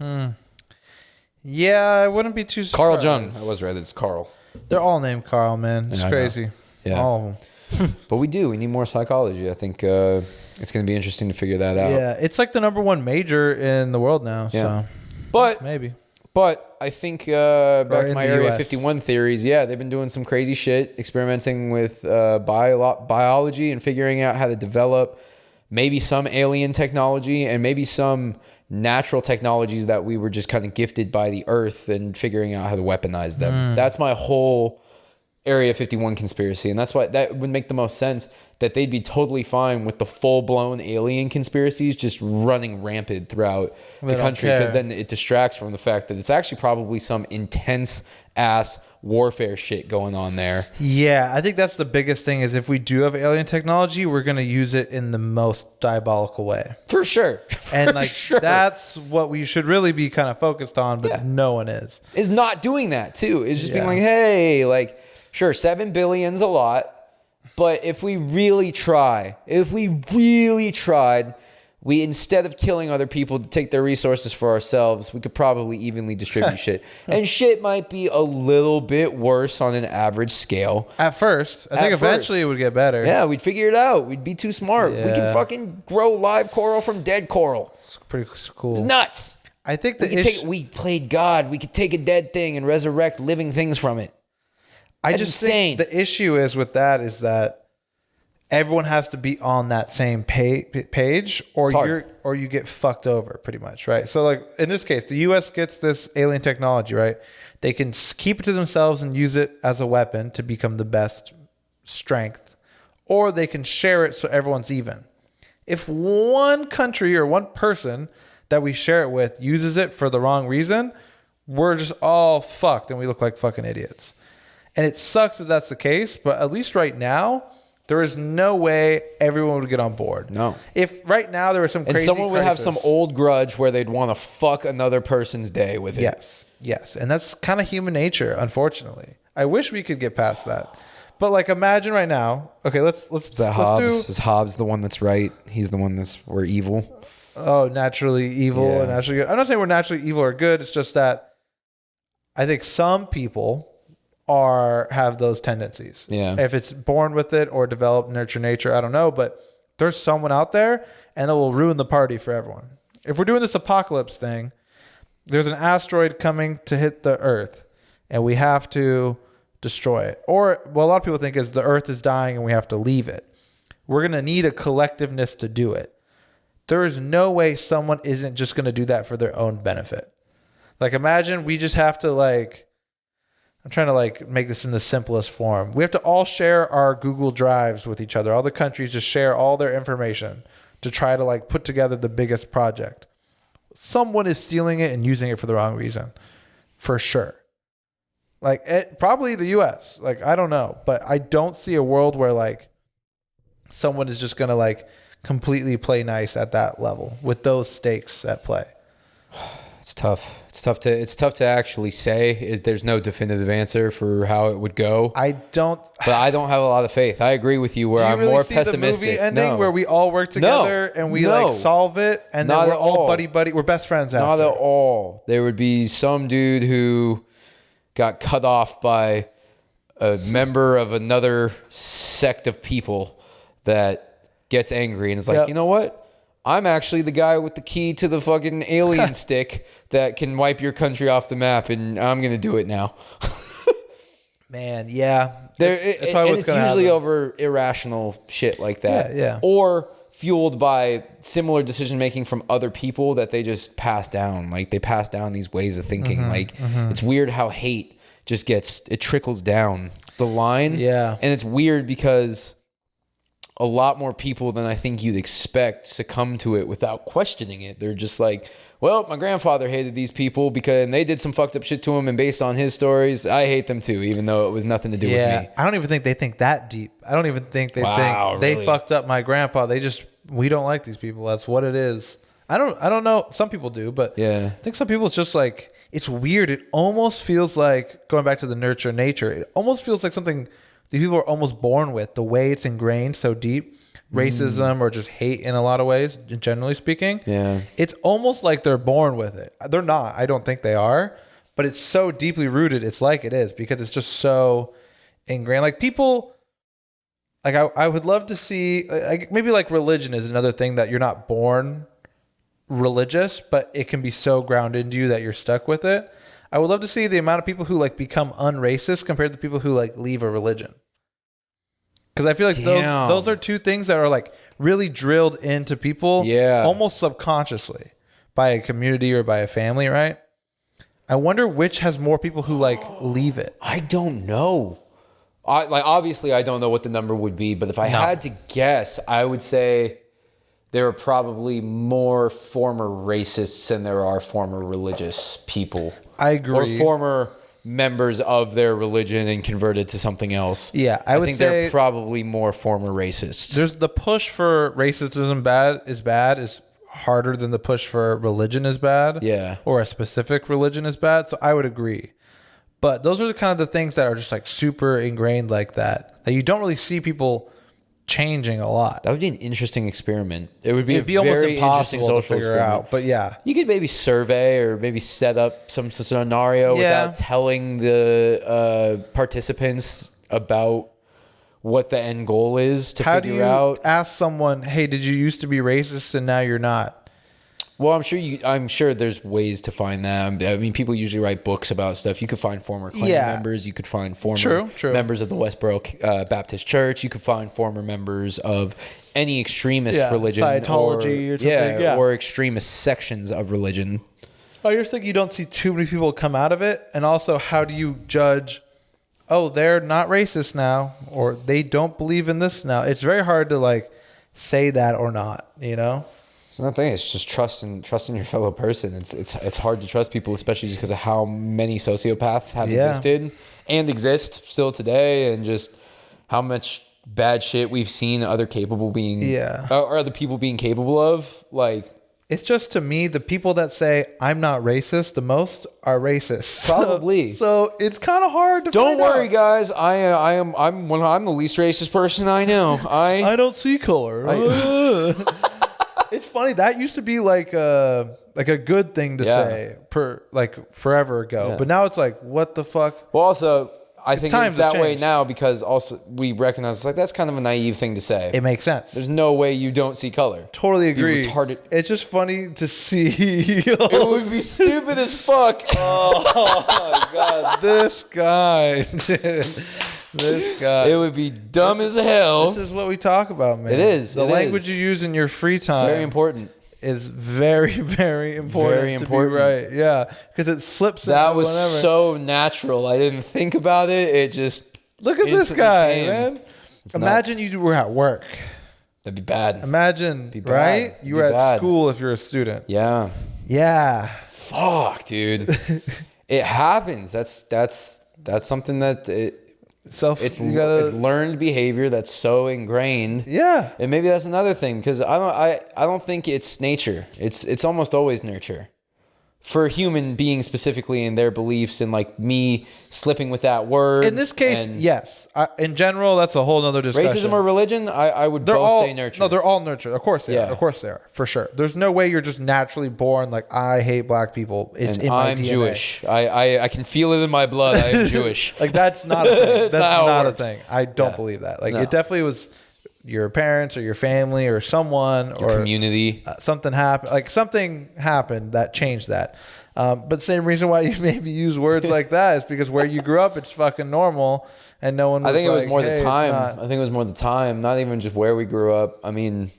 Yeah, I wouldn't be too surprised. Carl Jung. I was right. It's Carl. They're all named Carl, man. It's crazy. Yeah. All of them. But we need more psychology. I think it's going to be interesting to figure that out. Yeah, it's like the #1 major in the world now. Yeah. So, but maybe. But I think back to my Area US. 51 theories. Yeah, they've been doing some crazy shit, experimenting with biology and figuring out how to develop maybe some alien technology and maybe some natural technologies that we were just kind of gifted by the Earth, and figuring out how to weaponize them. That's my whole Area 51 conspiracy, and that's why that would make the most sense, that they'd be totally fine with the full-blown alien conspiracies just running rampant throughout the country, because then it distracts from the fact that it's actually probably some intense ass warfare shit going on there. Yeah, I think that's the biggest thing, is if we do have alien technology, we're going to use it in the most diabolical way. For sure. And that's what we should really be kind of focused on, but no one is. Is not doing that too. Is just being like, hey, like, sure, 7 billion's a lot, but if we really tried, we, instead of killing other people to take their resources for ourselves, we could probably evenly distribute shit. And shit might be a little bit worse on an average scale. At first. I think eventually it would get better. Yeah, we'd figure it out. We'd be too smart. We can fucking grow live coral from dead coral. It's pretty cool. It's nuts. I think we played God. We could take a dead thing and resurrect living things from it. That's insane. Think the issue is with that is that everyone has to be on that same page, or you get fucked over pretty much, right? So like in this case, the US gets this alien technology, right? They can keep it to themselves and use it as a weapon to become the best strength, or they can share it so everyone's even. If one country or one person that we share it with uses it for the wrong reason, we're just all fucked and we look like fucking idiots. And it sucks that that's the case, but at least right now, there is no way everyone would get on board. No. If right now there was some crazy someone would have some old grudge where they'd want to fuck another person's day with it. Yes. And that's kind of human nature, unfortunately. I wish we could get past that. But like, imagine right now. Okay, let's Hobbes? Is Hobbes the one that's right? He's the one we're evil. Oh, naturally evil and naturally good. I'm not saying we're naturally evil or good. It's just that I think some people have those tendencies. Yeah. If it's born with it or developed, nurture, nature, I don't know. But there's someone out there, and it will ruin the party for everyone. If we're doing this apocalypse thing, there's an asteroid coming to hit the Earth, and we have to destroy it. Or what a lot of people think is the Earth is dying and we have to leave it. We're going to need a collectiveness to do it. There is no way someone isn't just going to do that for their own benefit. Like, imagine we just have to I'm trying to make this in the simplest form. We have to all share our Google Drives with each other. All the countries just share all their information to try to put together the biggest project. Someone is stealing it and using it for the wrong reason. For sure. Probably the US. I don't know, but I don't see a world where someone is just going to completely play nice at that level with those stakes at play. It's tough. It's tough to actually say. There's no definitive answer for how it would go. But I don't have a lot of faith. I agree with you. I'm more pessimistic. The movie ending where we all work together and we solve it, and then we're all buddy. We're best friends. Not at all. There would be some dude who got cut off by a member of another sect of people that gets angry and is like, you know what? I'm actually the guy with the key to the fucking alien stick that can wipe your country off the map, and I'm going to do it now. Man, yeah. It's usually over irrational shit like that. Yeah. Or fueled by similar decision-making from other people that they just pass down. They pass down these ways of thinking. It's weird how hate just it trickles down the line. Yeah. And it's weird because a lot more people than I think you'd expect succumb to it without questioning it. They're just like, well, my grandfather hated these people because they did some fucked up shit to him, and based on his stories, I hate them too, even though it was nothing to do with me. I don't even think they think that deep. I don't even think they think really? they fucked up my grandpa. We don't like these people. That's what it is. I don't know. Some people do, but I think some people, it's just like, it's weird. It almost feels like, going back to the nurture nature, it almost feels like something these people are almost born with, the way it's ingrained so deep. Racism or just hate in a lot of ways, generally speaking. Yeah. It's almost like they're born with it. They're not. I don't think they are. But it's so deeply rooted. It's like it is, because it's just so ingrained. Like people, like I would love to see, like maybe like religion is another thing that you're not born religious, but it can be so grounded into you that you're stuck with it. I would love to see the amount of people who like become unracist compared to people who like leave a religion. Because I feel like those are two things that are like really drilled into people, almost subconsciously, by a community or by a family, right? I wonder which has more people who like leave it. I don't know. Obviously I don't know what the number would be, but if I had to guess, I would say there are probably more former racists than there are former religious people. I agree. Or former members of their religion and converted to something else. Yeah, I would think say they're probably more former racists. There's the push for racism is harder than the push for religion is bad. Yeah. Or a specific religion is bad. So I would agree. But those are the kind of the things that are just like super ingrained like that you don't really see people changing a lot. That would be an interesting experiment. It'd be almost very impossible social to figure experiment. out. But yeah, you could maybe survey or maybe set up some scenario without telling the participants about what the end goal is to figure out. How do you ask someone, hey, did you used to be racist and now you're not? Well, I'm sure there's ways to find that. I mean, people usually write books about stuff. You could find former Klan members. You could find former members of the Westboro Baptist Church. You could find former members of any extremist religion, Scientology or something. Or extremist sections of religion. I just think you don't see too many people come out of it. And also, how do you judge? Oh, they're not racist now, or they don't believe in this now. It's very hard to like say that or not. You know. It's not thing. It's just trusting your fellow person. It's hard to trust people, especially because of how many sociopaths have existed and exist still today, and just how much bad shit we've seen other people being capable of. Like, it's just, to me, the people that say I'm not racist the most are racist. Probably. So it's kind of hard to. Don't worry, guys. I'm the least racist person I know. I don't see color. It's funny, that used to be like a good thing to say forever ago, but now it's like, what the fuck? Well, also, I think it's that way now because also we recognize it's like that's kind of a naive thing to say. It makes sense. There's no way you don't see color. Totally agree. You're retarded. It's just funny to see. It would be stupid as fuck. Oh my god, this guy, dude. This guy. It would be dumb as hell. This is what we talk about, man. It is. The language you use in your free time. It's very important. Is very, very important. Very important. To be right. Yeah. Because it slips. That was so natural. I didn't think about it. It just. Look at this guy, man. Imagine you were at work. That'd be bad. Imagine, right? You were at school if you're a student. Yeah. Yeah. Fuck, dude. It happens. That's something that it's learned behavior that's so ingrained. Yeah. And maybe that's another thing, because I don't think it's nature. It's almost always nurture. For human beings specifically and their beliefs, and like me slipping with that word. In this case, yes. In general, that's a whole nother discussion. Racism or religion, I would both say nurture. No, they're all nurture. Of course they are. Of course they are. For sure. There's no way you're just naturally born like, I hate black people. It's in my DNA. I'm Jewish. I can feel it in my blood. I am Jewish. Like, that's not a thing. That's not a thing. I don't believe that. Like, it definitely was your parents or your family or someone or community. Something happened. Like, something happened that changed that. But same reason why you maybe use words like that is because where you grew up, it's fucking normal, and no one was. I think it was more the time. I think it was more the time, not even just where we grew up. I mean,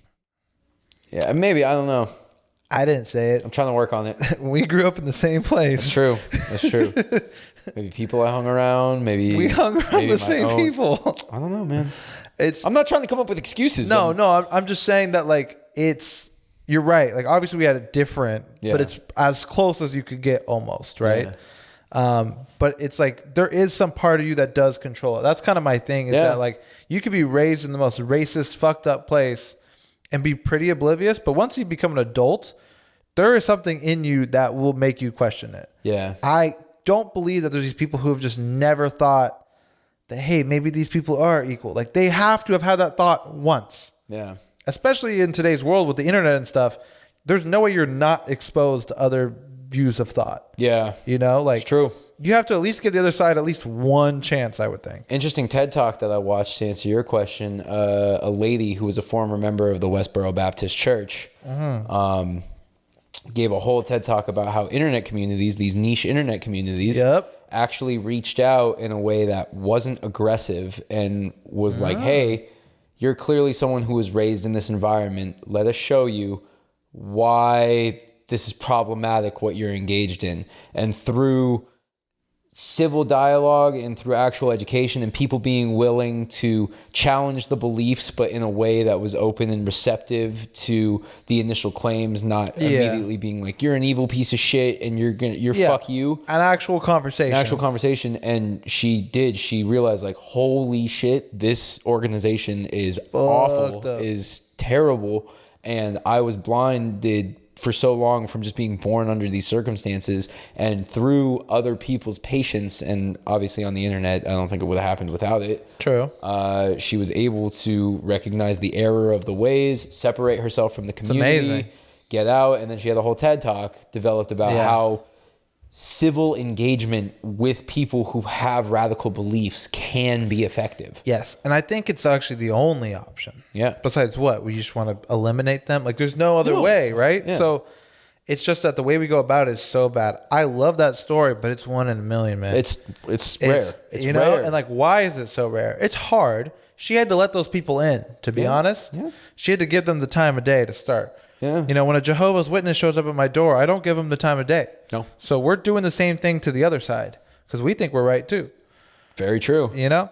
yeah, maybe, I don't know. I didn't say it. I'm trying to work on it. We grew up in the same place. That's true. That's true. Maybe people I hung around. Maybe we hung around the same people. I don't know, man. I'm not trying to come up with excuses. No, I'm just saying that, like, it's you're right. Like obviously we had it different, but it's as close as you could get almost, right? But it's like there is some part of you that does control it. That's kind of my thing is that like you could be raised in the most racist, fucked up place and be pretty oblivious. But once you become an adult, there is something in you that will make you question it. Yeah. I don't believe that there's these people who have just never thought that, hey, maybe these people are equal. Like they have to have had that thought once. Yeah. Especially in today's world with the internet and stuff, there's no way you're not exposed to other views of thought. Yeah. You know, like it's true. You have to at least give the other side at least one chance, I would think. Interesting TED Talk that I watched to answer your question. A lady who was a former member of the Westboro Baptist Church gave a whole TED Talk about how internet communities, these niche internet communities, actually reached out in a way that wasn't aggressive and was like, hey, you're clearly someone who was raised in this environment. Let us show you why this is problematic, what you're engaged in. And through civil dialogue and through actual education and people being willing to challenge the beliefs, but in a way that was open and receptive to the initial claims, not immediately being like, you're an evil piece of shit and you're fuck you. An actual conversation. And she realized like, holy shit, this organization is awful, is terrible. And I was blinded for so long from just being born under these circumstances, and through other people's patience, and obviously on the internet, I don't think it would have happened without it. True. She was able to recognize the error of the ways, separate herself from the community, get out, and then she had a whole TED Talk developed about how civil engagement with people who have radical beliefs can be effective. Yes. And I think it's actually the only option. Yeah. Besides what? We just want to eliminate them? Like there's no other way, right? Yeah. So it's just that the way we go about it is so bad. I love that story, but it's 1 in a million, man. It's rare. It's you know, rare. And like, why is it so rare? It's hard. She had to let those people in, to be honest. Yeah. She had to give them the time of day to start. Yeah. You know, when a Jehovah's Witness shows up at my door, I don't give them the time of day. No. So we're doing the same thing to the other side because we think we're right too. Very true. You know?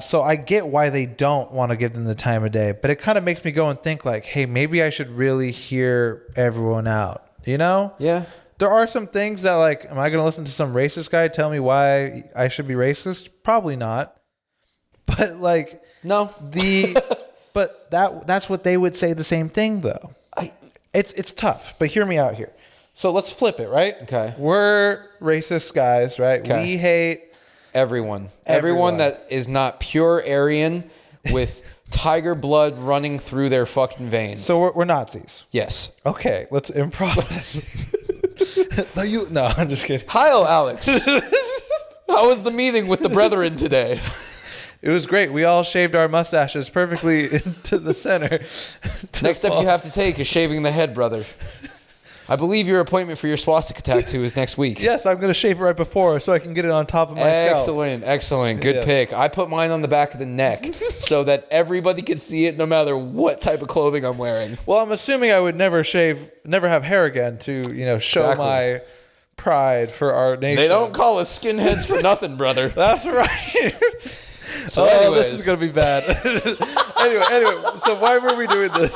So I get why they don't want to give them the time of day, but it kind of makes me go and think like, hey, maybe I should really hear everyone out. You know? Yeah. There are some things that like, am I going to listen to some racist guy tell me why I should be racist? Probably not. But like, no. But that's what they would say the same thing though. It's tough, but hear me out here. So let's flip it, right? Okay. We're racist guys, right? Okay. We hate everyone. Everyone that is not pure Aryan with tiger blood running through their fucking veins. So we're Nazis. Yes. Okay, let's improv this. No, I'm just kidding. Hi, Alex. How was the meeting with the brethren today? It was great. We all shaved our mustaches perfectly into the center. Next step you have to take is shaving the head, brother. I believe your appointment for your swastika tattoo is next week. Yes, I'm going to shave it right before so I can get it on top of my scalp. Excellent. Good pick. I put mine on the back of the neck so that everybody can see it no matter what type of clothing I'm wearing. Well, I'm assuming I would never have hair again to, show my pride for our nation. They don't call us skinheads for nothing, brother. That's right. So this is going to be bad. anyway, so why were we doing this?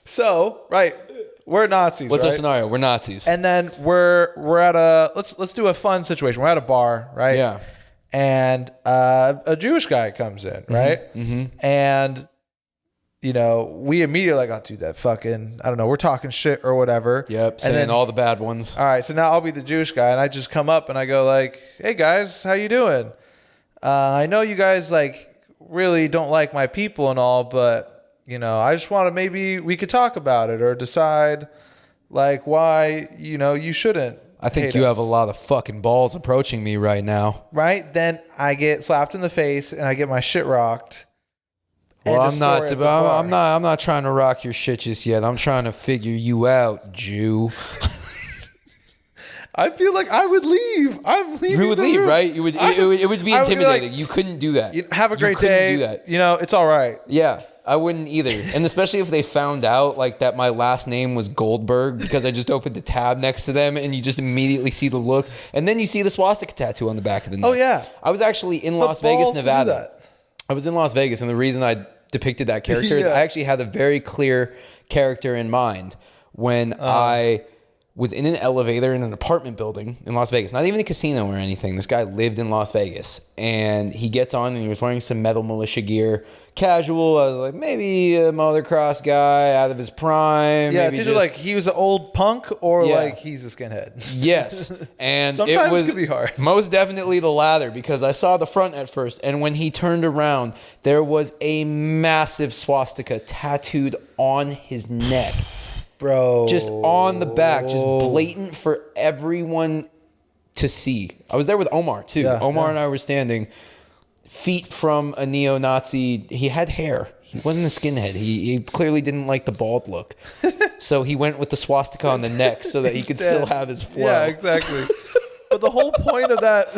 So, right, we're Nazis. What's our scenario? We're Nazis. And then we're at a let's do a fun situation. We're at a bar, right? Yeah. And a Jewish guy comes in, right? Mm-hmm. And we immediately like, dude, that fucking, I don't know, we're talking shit or whatever. Yep, saying all the bad ones. All right, so now I'll be the Jewish guy, and I just come up and I go like, hey guys, how you doing? I know you guys like really don't like my people and all, but I just want to, maybe we could talk about it or decide like why, you shouldn't. I think you have a lot of fucking balls approaching me right now. Right? Then I get slapped in the face and I get my shit rocked. Well, I'm not trying to rock your shit just yet. I'm trying to figure you out, Jew. I feel like I would leave. I'm leaving. You would leave, room. Right? It would be intimidating. Like, you couldn't do that. Have a great day. Do that. It's all right. Yeah, I wouldn't either. And especially if they found out like that my last name was Goldberg because I just opened the tab next to them and you just immediately see the look. And then you see the swastika tattoo on the back of the neck. Oh, yeah. I was actually in Las Vegas, Nevada. I was in Las Vegas, and the reason I depicted that character is I actually had a very clear character in mind when I was in an elevator in an apartment building in Las Vegas, not even a casino or anything. This guy lived in Las Vegas, and he gets on and he was wearing some metal militia gear, casual. I was like, maybe a motocross guy out of his prime. Yeah, maybe did you like he was an old punk or like he's a skinhead? Yes, and sometimes it was could be hard. Most definitely the latter, because I saw the front at first, and when he turned around, there was a massive swastika tattooed on his neck. Bro, Just on the back, just blatant for everyone to see. I was there with Omar too. Yeah, Omar and I were standing feet from a neo-Nazi. He had hair. He wasn't a skinhead. He clearly didn't like the bald look. So he went with the swastika on the neck so that he could still have his flow. Yeah, exactly. But the whole point of that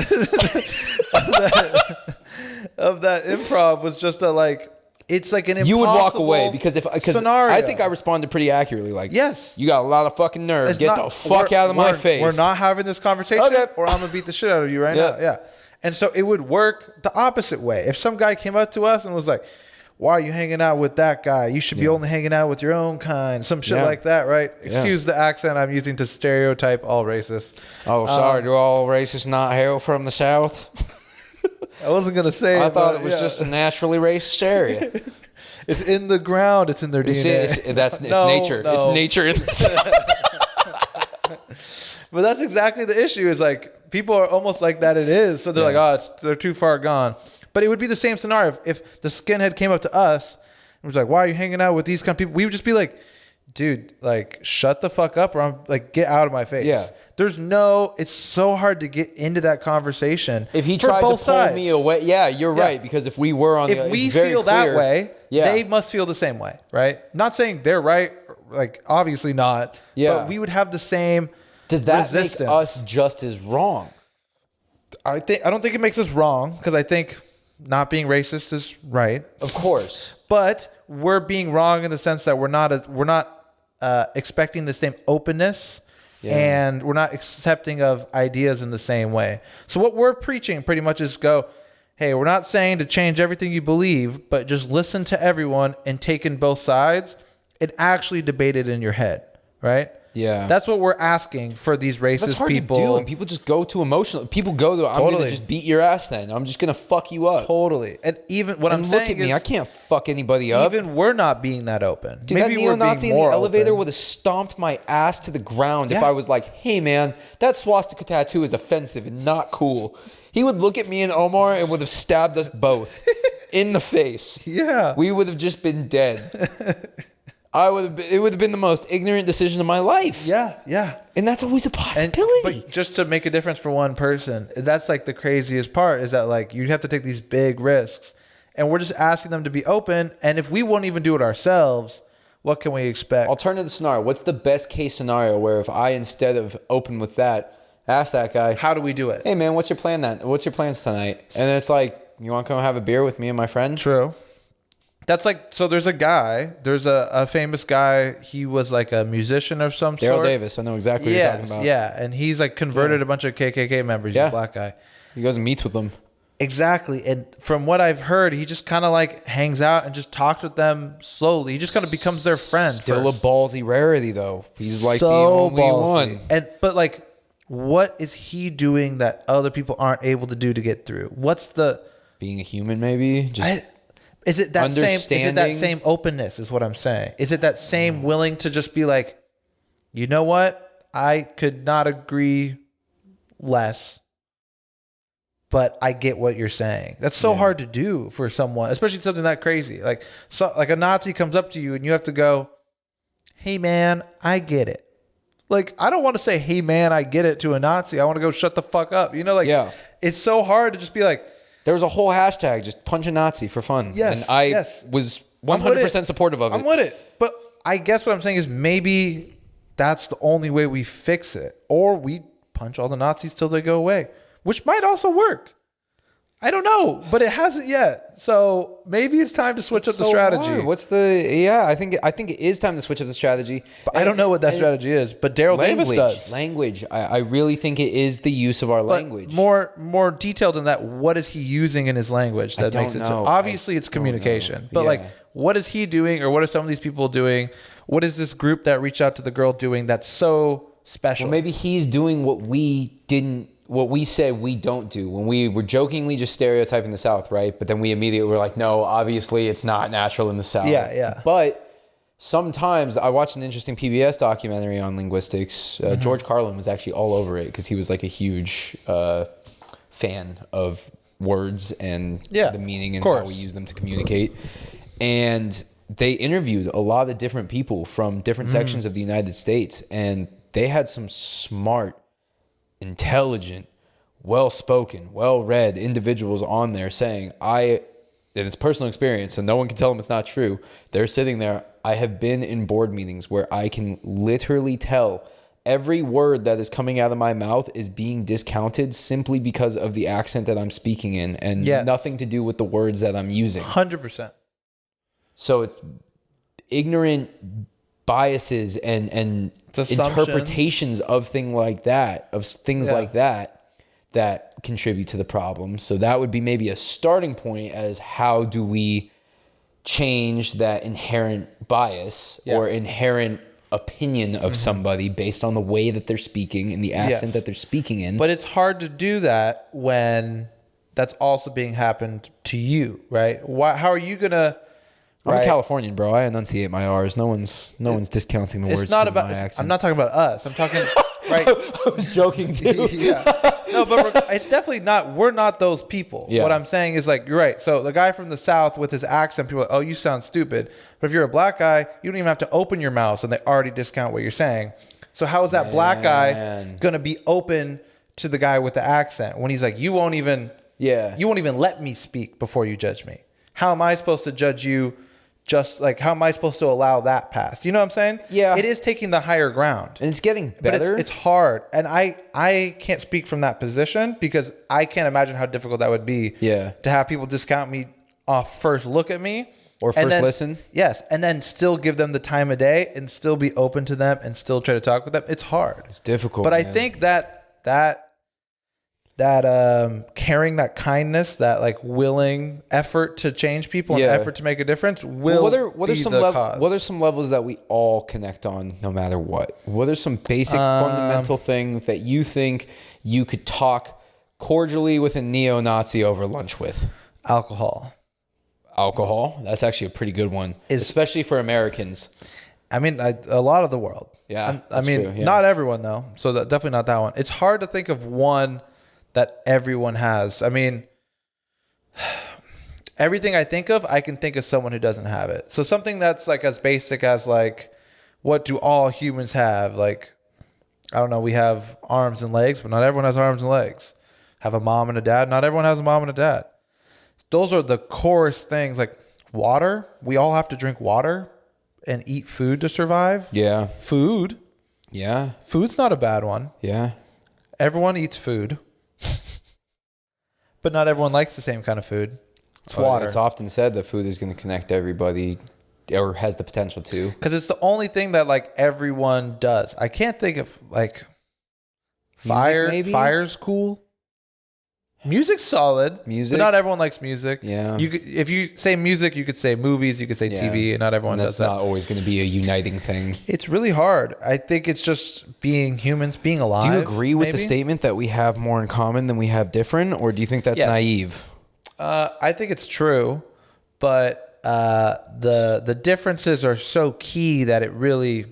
of that improv was just that, like, it's like an impossible you would walk away because scenario. I think I responded pretty accurately. Like, yes, you got a lot of fucking nerve. It's Get the fuck out of my face. We're not having this conversation, or I'm gonna beat the shit out of you right now. Yeah, and so it would work the opposite way. If some guy came up to us and was like, "Why are you hanging out with that guy? You should be only hanging out with your own kind." Some shit like that, right? Excuse the accent I'm using to stereotype all racists. Oh, sorry, do all racists not hail from the South? I wasn't gonna say. I thought it was just a naturally racist area. It's in the ground. It's in their DNA. It's nature. No. It's nature in the South. But that's exactly the issue. Is like people are almost like that. It is. So they're like, they're too far gone. But it would be the same scenario if the skinhead came up to us and was like, "Why are you hanging out with these kind of people?" We would just be like, "Dude, like, shut the fuck up, or I'm like, get out of my face." Yeah. It's so hard to get into that conversation. If he tried to pull me away, you're right. Because if we were on, if we feel that way, they must feel the same way, right? Not saying they're right, like obviously not. Yeah. But we would have the same. Does that make us just as wrong? I don't think it makes us wrong, because I think not being racist is right, of course. But we're being wrong in the sense that we're not expecting the same openness. Yeah. And we're not accepting of ideas in the same way. So what we're preaching pretty much is hey, we're not saying to change everything you believe, but just listen to everyone and take in both sides and actually debate it in your head, right? Yeah. That's what we're asking for these racist people. That's hard to do, and people just go to emotional. People go to, I'm going to just beat your ass then. I'm just going to fuck you up. Totally. And even what I'm saying is, look at me, I can't fuck anybody up. Even we're not being that open. Dude, maybe that neo-Nazi in the elevator would have stomped my ass to the ground if I was like, "Hey man, that swastika tattoo is offensive and not cool." He would look at me and Omar and would have stabbed us both in the face. Yeah. We would have just been dead. It would have been the most ignorant decision of my life. Yeah, yeah. And that's always a possibility. But just to make a difference for one person, that's like the craziest part, is that like you have to take these big risks. And we're just asking them to be open. And if we won't even do it ourselves, what can we expect? Alternative scenario. What's the best case scenario where if I, instead of open with that, ask that guy, how do we do it? Hey man, what's your plans tonight? And it's like, you want to come have a beer with me and my friend? True. That's like, so there's a famous guy. He was like a musician of some sort. Daryl Davis. I know exactly what you're talking about. Yeah. And he's like converted a bunch of KKK members. He's a black guy. He goes and meets with them. Exactly. And from what I've heard, he just kind of like hangs out and just talks with them slowly. He just kind of becomes their friend. Still a ballsy rarity though. He's like the only one. But like, what is he doing that other people aren't able to do to get through? What's the... Being a human maybe? Is it that same openness is what I'm saying? Is it that same willing to just be like, you know what? I could not agree less, but I get what you're saying. That's so hard to do for someone, especially something that crazy. Like a Nazi comes up to you and you have to go, "Hey man, I get it." Like, I don't want to say, "Hey man, I get it" to a Nazi. I want to go, "Shut the fuck up." You know, like it's so hard to just be like, there was a whole hashtag, just punch a Nazi for fun. Yes. And I was 100% supportive of it. I'm with it. But I guess what I'm saying is maybe that's the only way we fix it. Or we punch all the Nazis till they go away, which might also work. I don't know, but it hasn't yet. So maybe it's time to switch up the strategy. Hard. I think it is time to switch up the strategy. But I don't know what that strategy is, but Daryl Davis does. Language. I really think it is the use of our language. More detailed than that, what is he using in his language that makes it so? Obviously it's communication. But like, what is he doing, or what are some of these people doing? What is this group that reached out to the girl doing that's so special? Well, maybe he's doing what we said we don't do when we were jokingly just stereotyping the South, right? But then we immediately were like, no, obviously it's not natural in the South. Yeah. But sometimes I watched an interesting PBS documentary on linguistics. George Carlin was actually all over it because he was like a huge fan of words and the meaning and how we use them to communicate. And they interviewed a lot of different people from different sections of the United States, and they had some smart, intelligent, well-spoken, well-read individuals on there saying, and it's personal experience, so no one can tell them it's not true. They're sitting there. I have been in board meetings where I can literally tell every word that is coming out of my mouth is being discounted simply because of the accent that I'm speaking in, and nothing to do with the words that I'm using. 100%. So it's ignorant biases and interpretations of things like that, that contribute to the problem. So that would be maybe a starting point as how do we change that inherent bias or inherent opinion of somebody based on the way that they're speaking and the accent that they're speaking in. But it's hard to do that when that's also being happened to you, right? How are you gonna? I'm a Californian, bro. I enunciate my R's. No one's discounting the words. It's not about. My accent. I'm not talking about us. I'm talking. Right. I was joking too. No, but it's definitely not. We're not those people. Yeah. What I'm saying is like you're right. So the guy from the South with his accent, people are like, oh, you sound stupid. But if you're a black guy, you don't even have to open your mouth, and they already discount what you're saying. So how is that black guy gonna be open to the guy with the accent when he's like, you won't even let me speak before you judge me? How am I supposed to judge you? Just like, how am I supposed to allow that pass? You know what I'm saying? Yeah. It is taking the higher ground. And it's getting better. But it's hard. And I can't speak from that position because I can't imagine how difficult that would be to have people discount me off first look at me. Or first listen. Yes. And then still give them the time of day and still be open to them and still try to talk with them. It's hard. It's difficult. But man. I think that caring, that kindness, that like willing effort to change people and effort to make a difference what are some levels that we all connect on no matter what? What are some basic fundamental things that you think you could talk cordially with a neo-Nazi over lunch with? Alcohol. That's actually a pretty good one, especially for Americans. I mean, a lot of the world. Yeah. I mean, true, not everyone though. So definitely not that one. It's hard to think of one that everyone has. I mean, everything I think of, I can think of someone who doesn't have it. So something that's like as basic as like, what do all humans have? Like, I don't know, we have arms and legs, but not everyone has arms and legs. Have a mom and a dad, not everyone has a mom and a dad. Those are the coreest things. Like water, we all have to drink water and eat food to survive. Yeah. Food. Yeah. Food's not a bad one. Yeah. Everyone eats food. But not everyone likes the same kind of food. It's water. It's often said that food is going to connect everybody, or has the potential to. Because it's the only thing that like everyone does. I can't think of like fire. Maybe? Fire's cool. Music's solid. But not everyone likes music. Yeah. If you say music, you could say movies, you could say TV, and not everyone does that. That's not always going to be a uniting thing. It's really hard. I think it's just being humans, being alive. Do you agree with the statement that we have more in common than we have different, or do you think that's naive? I think it's true, but the differences are so key that it really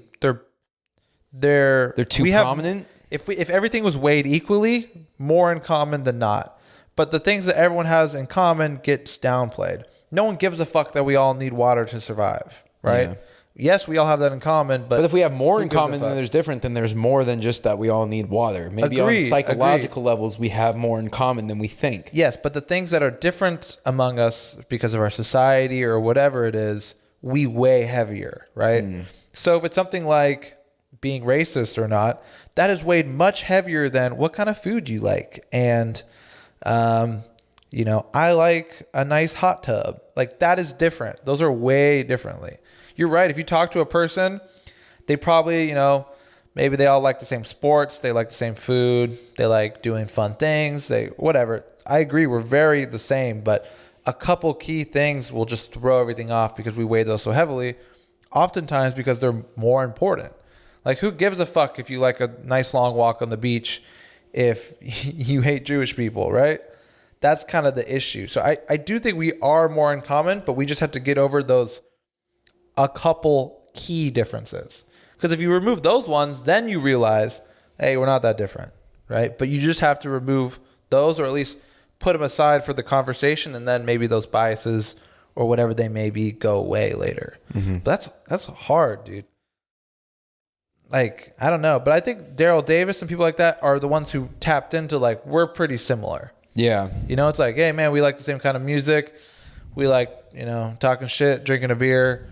they're too prominent. If everything was weighed equally, more in common than not. But the things that everyone has in common gets downplayed. No one gives a fuck that we all need water to survive, right? Yeah. Yes, we all have that in common, but if we have more in common than there's different, then there's more than just that we all need water. Maybe on psychological levels, we have more in common than we think. Yes, but the things that are different among us because of our society or whatever it is, we weigh heavier, right? So if it's something like being racist or not, that is weighed much heavier than what kind of food you like. And, I like a nice hot tub. Like that is different. Those are way differently. You're right. If you talk to a person, they probably, maybe they all like the same sports. They like the same food. They like doing fun things. Whatever. I agree. We're very the same, but a couple key things will just throw everything off because we weigh those so heavily, oftentimes because they're more important. Like, who gives a fuck if you like a nice long walk on the beach if you hate Jewish people, right? That's kind of the issue. So I do think we are more in common, but we just have to get over those a couple key differences. Because if you remove those ones, then you realize, hey, we're not that different, right? But you just have to remove those, or at least put them aside for the conversation, and then maybe those biases or whatever they may be go away later. Mm-hmm. But that's hard, dude. Like, I don't know, but I think Daryl Davis and people like that are the ones who tapped into, like, we're pretty similar. Yeah. You know, it's like, hey, man, we like the same kind of music. We like, you know, talking shit, drinking a beer.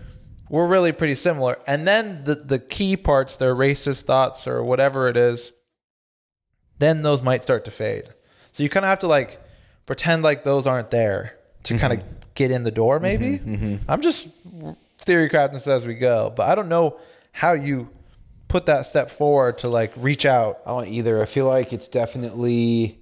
We're really pretty similar. And then the key parts, their racist thoughts or whatever it is, then those might start to fade. So you kind of have to, like, pretend like those aren't there to kind of get in the door, maybe. I'm just theory crafting this as we go, but I don't know how you put that step forward to, like, reach out. I don't either. I feel like it's definitely...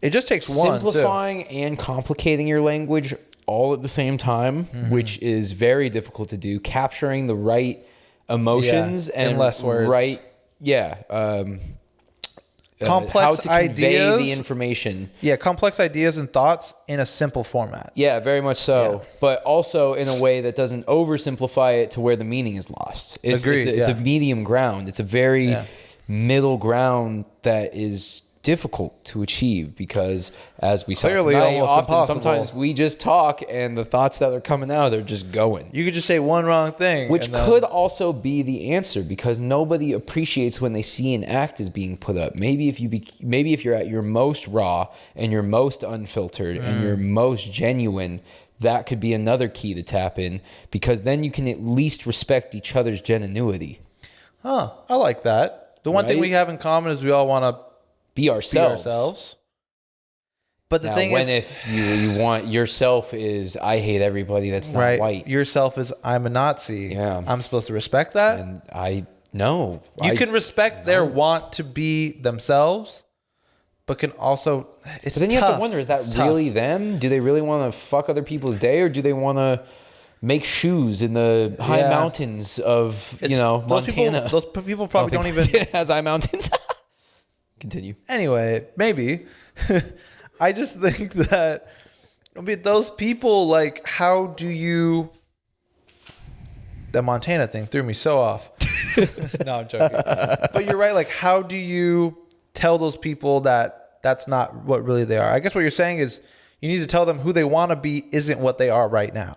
It just takes one, simplifying and complicating your language all at the same time, which is very difficult to do. Capturing the right emotions and less words. Right, complex how to convey ideas, the information. Yeah, complex ideas and thoughts in a simple format. Yeah, very much so. Yeah. But also in a way that doesn't oversimplify it to where the meaning is lost. Agreed, it's a medium ground. It's a very middle ground that is difficult to achieve because, as we saw tonight, often sometimes we just talk and the thoughts that are coming out, they're just going. You could just say one wrong thing, which could also be the answer, because nobody appreciates when they see an act as being put up. Maybe if you're at your most raw and your most unfiltered and your most genuine, that could be another key to tap in, because then you can at least respect each other's genuinity. I like that. The one thing we have in common is we all want to be ourselves. But the thing is, if you want yourself is, I hate everybody that's not white. Yourself is, I'm a Nazi. Yeah. I'm supposed to respect that? And I know. You can respect their want to be themselves, but can also, it's But then you tough. have to wonder, is that really them? Do they really want to fuck other people's day, or do they want to make shoes in the high mountains of, Montana? Those people probably don't even... has high mountains. Continue. Anyway, maybe. I just think that, those people, like, how do you... The Montana thing threw me so off. No, I'm joking. But you're right. Like, how do you tell those people that that's not what really they are? I guess what you're saying is you need to tell them who they want to be isn't what they are right now.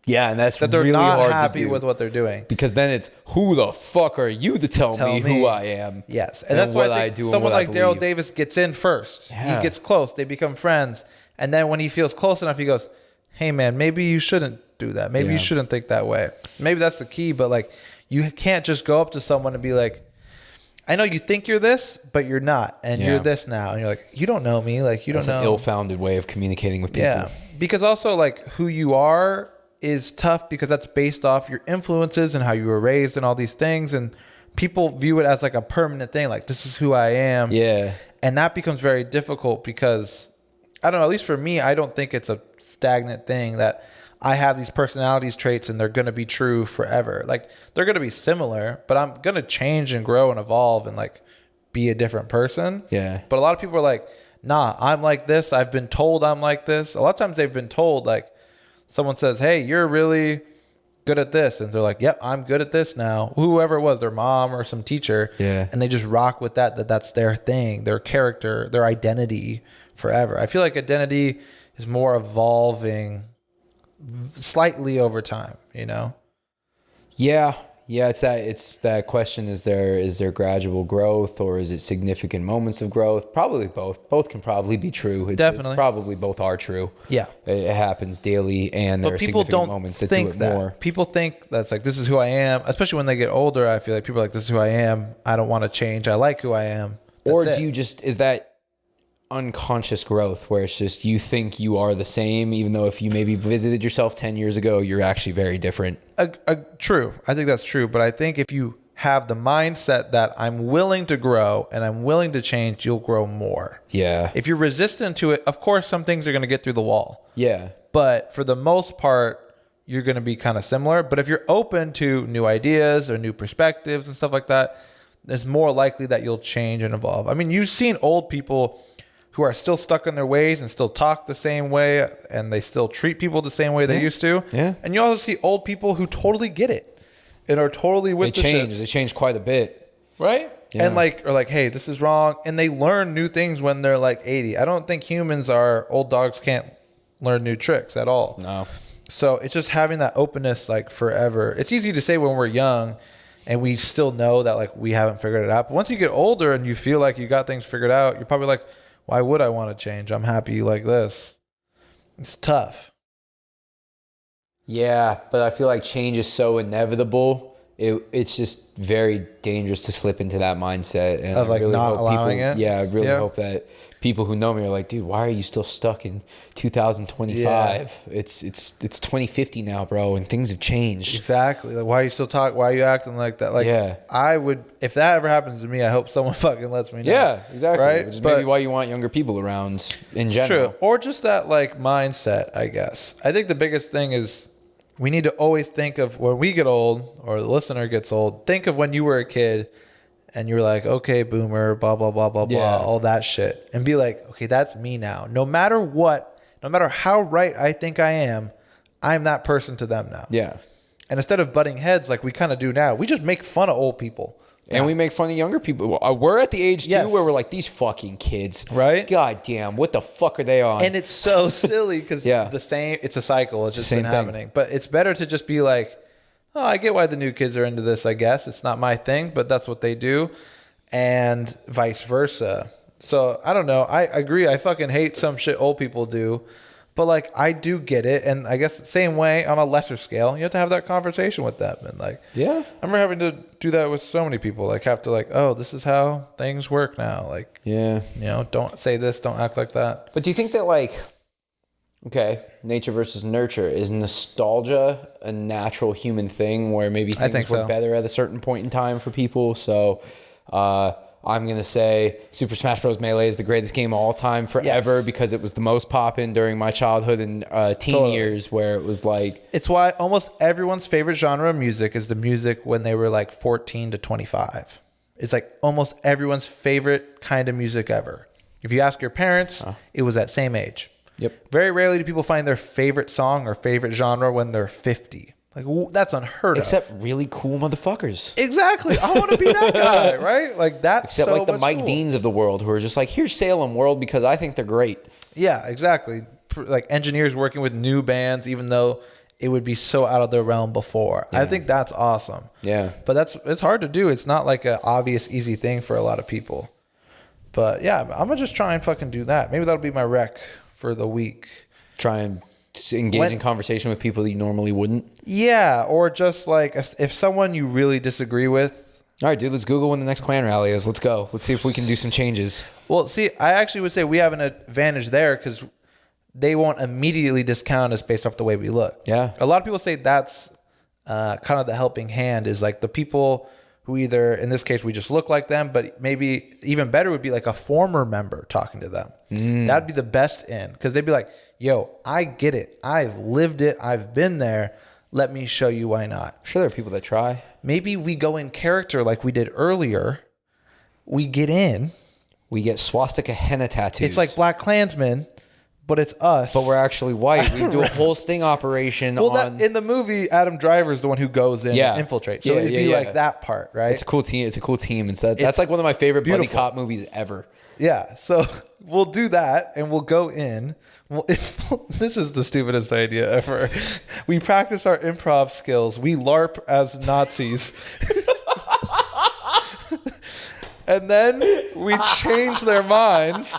Yeah, and that they're really not hard happy to do with what they're doing. Because then it's, who the fuck are you to tell me who I am? Yes, and that's why I think someone like Daryl Davis gets in first. Yeah. He gets close. They become friends, and then when he feels close enough, he goes, "Hey, man, maybe you shouldn't do that. Maybe you shouldn't think that way." Maybe that's the key. But, like, you can't just go up to someone and be like, "I know you think you're this, but you're not, and you're this now." And you're like, "You don't know me. Like, you don't know." That's an ill-founded way of communicating with people. Yeah, because also, like, who you are is tough, because that's based off your influences and how you were raised and all these things, and people view it as like a permanent thing, like, this is who I am. Yeah. And that becomes very difficult because, I don't know, at least for me, I don't think it's a stagnant thing that I have these personalities traits and they're going to be true forever. Like, they're going to be similar, but I'm going to change and grow and evolve and, like, be a different person. Yeah. But a lot of people are like, nah, I'm like this. I've been told I'm like this. A lot of times they've been told, like, someone says, hey, you're really good at this. And they're like, yep, I'm good at this now. Whoever it was, their mom or some teacher. Yeah. And they just rock with that's their thing, their character, their identity forever. I feel like identity is more evolving slightly over time, Yeah. Yeah, it's that question, is there gradual growth, or is it significant moments of growth? Probably both. Both can probably be true. Definitely. It's probably both are true. Yeah. It happens daily, and there are significant moments that do it more. People think that's like, this is who I am, especially when they get older. I feel like people are like, this is who I am. I don't want to change. I like who I am. Or do you just, is that unconscious growth where it's just you think you are the same, even though if you maybe visited yourself 10 years ago, you're actually very different? True. I think that's true. But I think if you have the mindset that I'm willing to grow and I'm willing to change, you'll grow more. Yeah. If you're resistant to it, of course, some things are going to get through the wall. Yeah. But for the most part, you're going to be kind of similar. But if you're open to new ideas or new perspectives and stuff like that, it's more likely that you'll change and evolve. I mean, you've seen old people who are still stuck in their ways and still talk the same way, and they still treat people the same way they used to. Yeah. And you also see old people who totally get it and are totally with the shits. They change quite a bit. Right? Yeah. And are like, hey, this is wrong. And they learn new things when they're like 80. I don't think humans are, old dogs can't learn new tricks at all. No. So it's just having that openness like forever. It's easy to say when we're young and we still know that like we haven't figured it out. But once you get older and you feel like you got things figured out, you're probably like, why would I want to change? I'm happy like this. It's tough. Yeah, but I feel like change is so inevitable. It's just very dangerous to slip into that mindset. And of like I really not hope allowing people, it? Yeah, I really hope that people who know me are like, dude, why are you still stuck in 2025? Yeah. It's 2050 now, bro, and things have changed. Exactly. Like, why are you still talking? Why are you acting like that? Like, Yeah. I would, if that ever happens to me, I hope someone fucking lets me know. Yeah, exactly. Right? Which is But- maybe why you want younger people around in general. True. Or just that like mindset, I guess. I think the biggest thing is we need to always think of when we get old or the listener gets old, think of when you were a kid and you were like, okay, boomer, blah, blah, blah, blah, Yeah. blah, all that shit. And be like, okay, that's me now. No matter what, no matter how right I think I am, I'm that person to them now. Yeah. And instead of butting heads like we kind of do now, we just make fun of old people. And we make fun of younger people. We're at the age, too, Yes. where we're like, these fucking kids. Right? God damn, what the fuck are they on? And it's so silly because Yeah. it's a cycle. It's just the been same thing. happening. But it's better to just be like, oh, I get why the new kids are into this, I guess. It's not my thing, but that's what they do. And vice versa. So I don't know. I agree. I fucking hate some shit old people do. But like, I do get it. And I guess the same way on a lesser scale, you have to have that conversation with them. And like, Yeah. I remember having to do that with so many people. Like, have to like, oh, this is how things work now. Like, Yeah. you know, don't say this, don't act like that. But do you think that, like, okay, nature versus nurture, is nostalgia a natural human thing where maybe things think were so. better at a certain point in time for people? So I'm going to say Super Smash Bros. Melee is the greatest game of all time forever because it was the most poppin' during my childhood and teen years, where it was like... It's why almost everyone's favorite genre of music is the music when they were like 14 to 25. It's like almost everyone's favorite kind of music ever. If you ask your parents, it was that same age. Yep. Very rarely do people find their favorite song or favorite genre when they're 50. Like, that's unheard of. Except really cool motherfuckers. Exactly. I want to be that guy, right? Like, that's Except so like the much Mike cool. Deans of the world, who are just like, here's Salem World because I think they're great. Yeah, exactly. Like engineers working with new bands, even though it would be so out of their realm before. I think that's awesome. Yeah. But it's hard to do. It's not like an obvious, easy thing for a lot of people. But yeah, I'm going to just try and fucking do that. Maybe that'll be my rec for the week. Try and engage in conversation with people that you normally wouldn't. Yeah, or just like if someone you really disagree with. All right, dude, let's Google when the next clan rally is. Let's go. Let's see if we can do some changes. Well, see, I actually would say we have an advantage there because they won't immediately discount us based off the way we look. Yeah. A lot of people say that's kind of the helping hand is like the people who either, in this case, we just look like them, but maybe even better would be like a former member talking to them. That'd be the best in because they'd be like, yo, I get it. I've lived it. I've been there. Let me show you why not. I'm sure there are people that try. Maybe we go in character like we did earlier. We get in. We get swastika henna tattoos. It's like Black Klansmen, but it's us. But we're actually white. We do a whole sting operation on... in the movie, Adam Driver is the one who goes in and infiltrates. So it'd be like that part, right? It's a cool team. It's a cool team. And so that's like one of my favorite buddy cop movies ever. Yeah. So we'll do that and we'll go in. Well, this is the stupidest idea ever. We practice our improv skills. We LARP as Nazis. And then we change their minds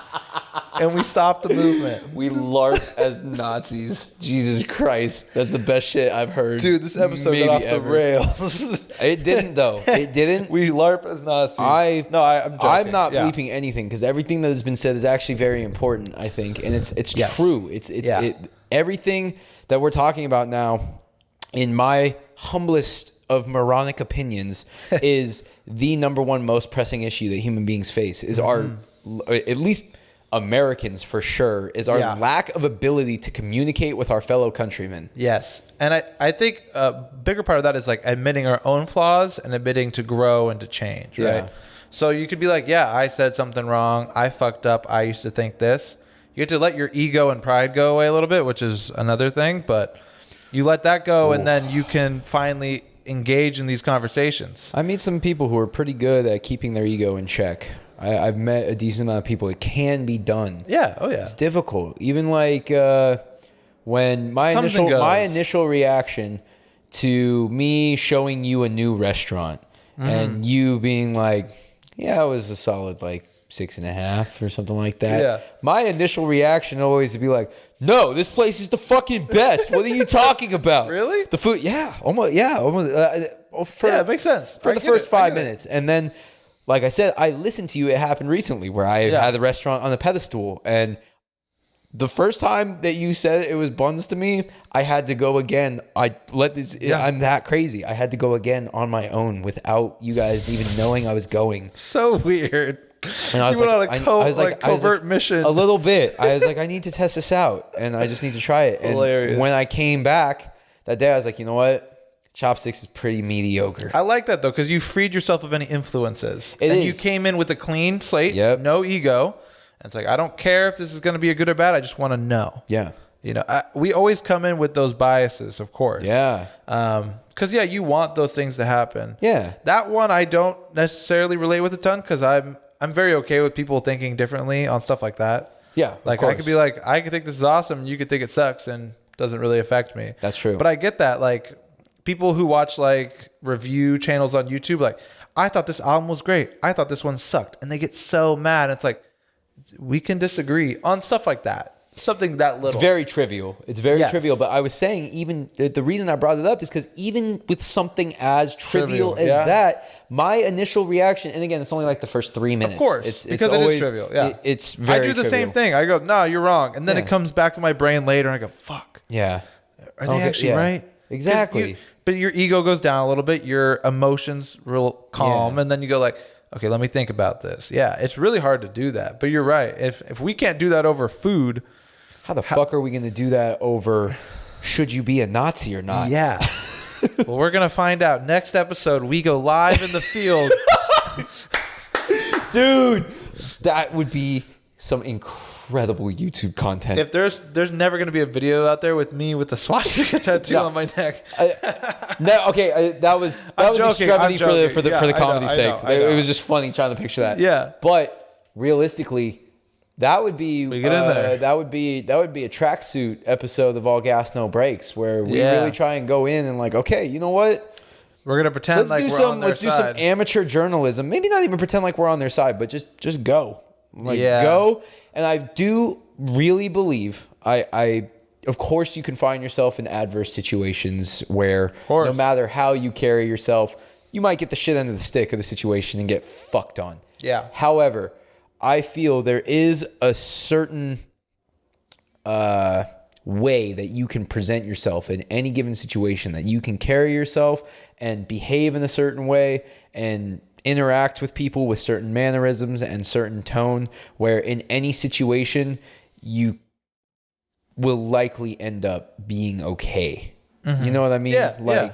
and we stop the movement. We LARP as Nazis. Jesus Christ. That's the best shit I've heard. Dude, this episode got off the rails. It didn't, though. It didn't. We LARP as Nazis. I'm joking. I'm not bleeping anything because everything that has been said is actually very important, I think. And it's true. Everything that we're talking about now, in my humblest of moronic opinions is the number one most pressing issue that human beings face is our, at least Americans for sure, is our lack of ability to communicate with our fellow countrymen. Yes. And I think a bigger part of that is like admitting our own flaws and admitting to grow and to change, right? Yeah. So you could be like, yeah, I said something wrong. I fucked up. I used to think this. You have to let your ego and pride go away a little bit, which is another thing, but you let that go and then you can finally engage in these conversations. I meet some people who are pretty good at keeping their ego in check. I've met a decent amount of people. It can be done. Yeah. Oh yeah. It's difficult. Even like when my initial reaction to me showing you a new restaurant and you being like, yeah, it was a solid like 6.5 or something like that. Yeah. My initial reaction always to be like, no, this place is the fucking best. What are you talking about? Really? The food, almost. Yeah, it makes sense. For the first 5 minutes. And then, like I said, I listened to you. It happened recently where I had the restaurant on the pedestal. And the first time that you said it was buns to me, I had to go again. I'm that crazy. I had to go again on my own without you guys even knowing I was going. So weird. And I was covert mission. A little bit. I was like, I need to test this out, and I just need to try it. Hilarious. And when I came back that day, I was like, you know what? Chopsticks is pretty mediocre. I like that though, because you freed yourself of any influences. You came in with a clean slate, no ego. And it's like, I don't care if this is going to be a good or bad. I just want to know. Yeah. You know, we always come in with those biases, of course. Yeah. Because you want those things to happen. Yeah. That one I don't necessarily relate with a ton because I'm very okay with people thinking differently on stuff like that. Yeah. Like I could be like, I could think this is awesome, and you could think it sucks, and doesn't really affect me. That's true. But I get that. Like people who watch like review channels on YouTube, like, I thought this album was great. I thought this one sucked, and they get so mad. It's like, we can disagree on stuff like that. Something that little. It's very trivial. It's very trivial. But I was saying, even the reason I brought it up is because even with something as trivial as that, my initial reaction, and again, it's only like the first 3 minutes. Of course, because it is trivial. Yeah, it's very. I do the same thing. I go, no, you're wrong, and then it comes back in my brain later, and I go, fuck. Yeah. Are they actually right? Exactly. But your ego goes down a little bit. Your emotions real calm, and then you go like, okay, let me think about this. Yeah, it's really hard to do that. But you're right. If we can't do that over food, how the fuck are we going to do that over should you be a Nazi or not? Yeah. Well, we're going to find out. Next episode, we go live in the field. Dude, that would be some incredible YouTube content. If there's never going to be a video out there with me with the swastika tattoo on my neck. That was extremity for the comedy's sake. It was just funny trying to picture that. Yeah. But realistically, that would be we get in there. That would be a tracksuit episode of All Gas No Breaks where we really try and go in and like, okay, you know what? We're gonna pretend let's do some amateur journalism. Maybe not even pretend like we're on their side, but just go. Go. And I do really believe I of course you can find yourself in adverse situations where no matter how you carry yourself, you might get the shit end of the stick of the situation and get fucked on. Yeah. However, I feel there is a certain way that you can present yourself in any given situation, that you can carry yourself and behave in a certain way and interact with people with certain mannerisms and certain tone, where in any situation you will likely end up being okay. You know what I mean? Yeah.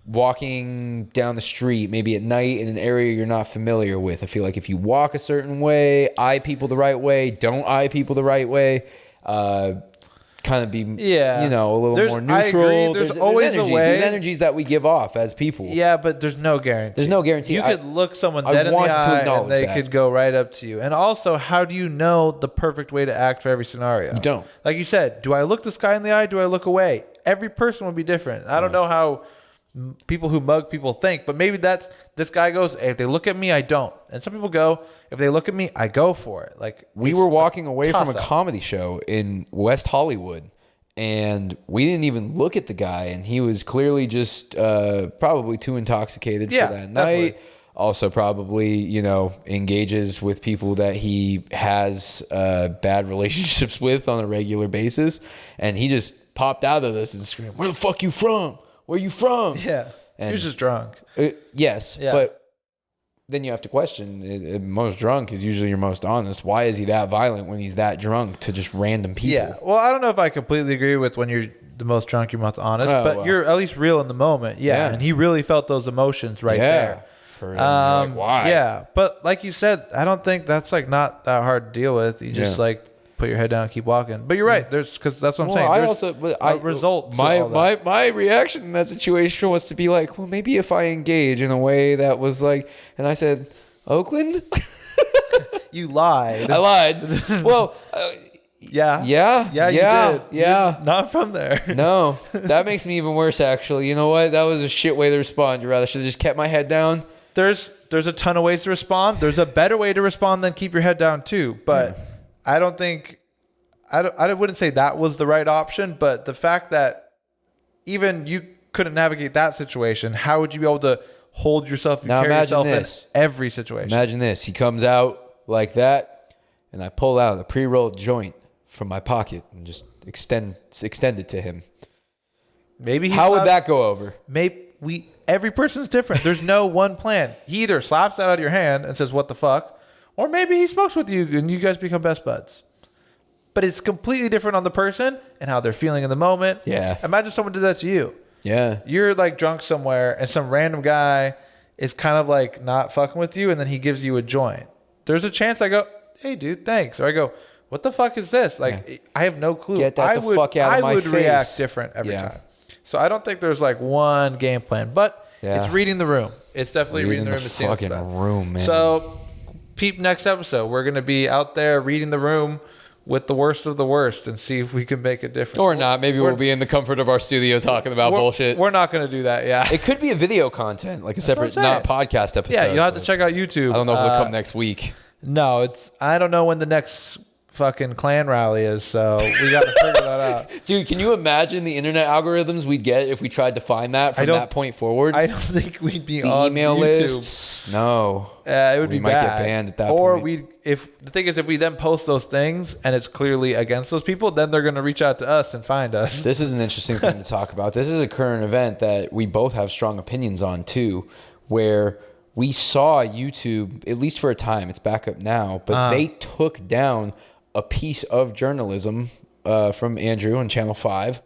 Walking down the street, maybe at night in an area you're not familiar with. I feel like if you walk a certain way, eye people the right way, don't eye people the right way, kind of be, a little more neutral. I agree. There's always energies. a way. There's energies that we give off as people. Yeah, but there's no guarantee. There's no guarantee. You could look someone dead in the eye and they could go right up to you. And also, how do you know the perfect way to act for every scenario? You don't. Like you said, do I look this guy in the eye? Do I look away? Every person would be different. I don't know how people who mug people think, but maybe that's this guy goes, hey, if they look at me, I don't. And some people go, if they look at me, I go for it. Like we were walking away from a comedy show in West Hollywood, and we didn't even look at the guy, and he was clearly just probably too intoxicated for that night. Definitely. Also probably, engages with people that he has bad relationships with on a regular basis. And he just popped out of this and screamed, "Where the fuck you from? Where you from?" Yeah. And he was just drunk. Yes, but then you have to question, most drunk is usually your most honest. Why is he that violent when he's that drunk to just random people? Yeah. Well, I don't know if I completely agree with when you're the most drunk, you're most honest, but you're at least real in the moment. Yeah. And he really felt those emotions right there. For him, like, why? Yeah. But like you said, I don't think that's like not that hard to deal with. You just like put your head down and keep walking. But you're right. Because that's what I'm saying. I results. My reaction in that situation was to be like, well, maybe if I engage in a way that was like, and I said, Oakland? You lied. I lied. Well, yeah, you did. You're not from there. No, that makes me even worse, actually. You know what? That was a shit way to respond. You rather should have just kept my head down. There's a ton of ways to respond. There's a better way to respond than keep your head down too. But I don't think I wouldn't say that was the right option. But the fact that even you couldn't navigate that situation, how would you be able to hold yourself and carry yourself in every situation? Imagine this. He comes out like that, and I pull out a pre-rolled joint from my pocket and just extend it to him. Maybe how would that go over? Every person's different. There's no one plan. He either slaps that out of your hand and says, what the fuck? Or maybe he smokes with you and you guys become best buds. But it's completely different on the person and how they're feeling in the moment. Yeah. Imagine someone did that to you. Yeah. You're like drunk somewhere and some random guy is kind of like not fucking with you and then he gives you a joint. There's a chance I go, hey dude, thanks. Or I go, what the fuck is this? Like, I have no clue. Get that fuck out of my face. I would react different every time. So I don't think there's like one game plan, but it's reading the room. It's definitely reading the room. It's fucking room, man. So peep next episode. We're going to be out there reading the room with the worst of the worst and see if we can make a difference. Or not. Maybe we'll be in the comfort of our studio talking about bullshit. We're not going to do that. Yeah. It could be a video content, like a separate, not podcast episode. Yeah, you'll have to check out YouTube. I don't know if it'll come next week. No, I don't know when the next fucking Klan rally is, so we got to figure that out. Dude, can you imagine the internet algorithms we'd get if we tried to find that from that point forward? I don't think we'd be the on email YouTube. Lists. No, it would be might bad. get banned at that point. Or if the thing is, if we then post those things and it's clearly against those people, then they're going to reach out to us and find us. This is an interesting thing to talk about. This is a current event that we both have strong opinions on too, where we saw YouTube, at least for a time, it's back up now, but they took down a piece of journalism from Andrew on Channel 5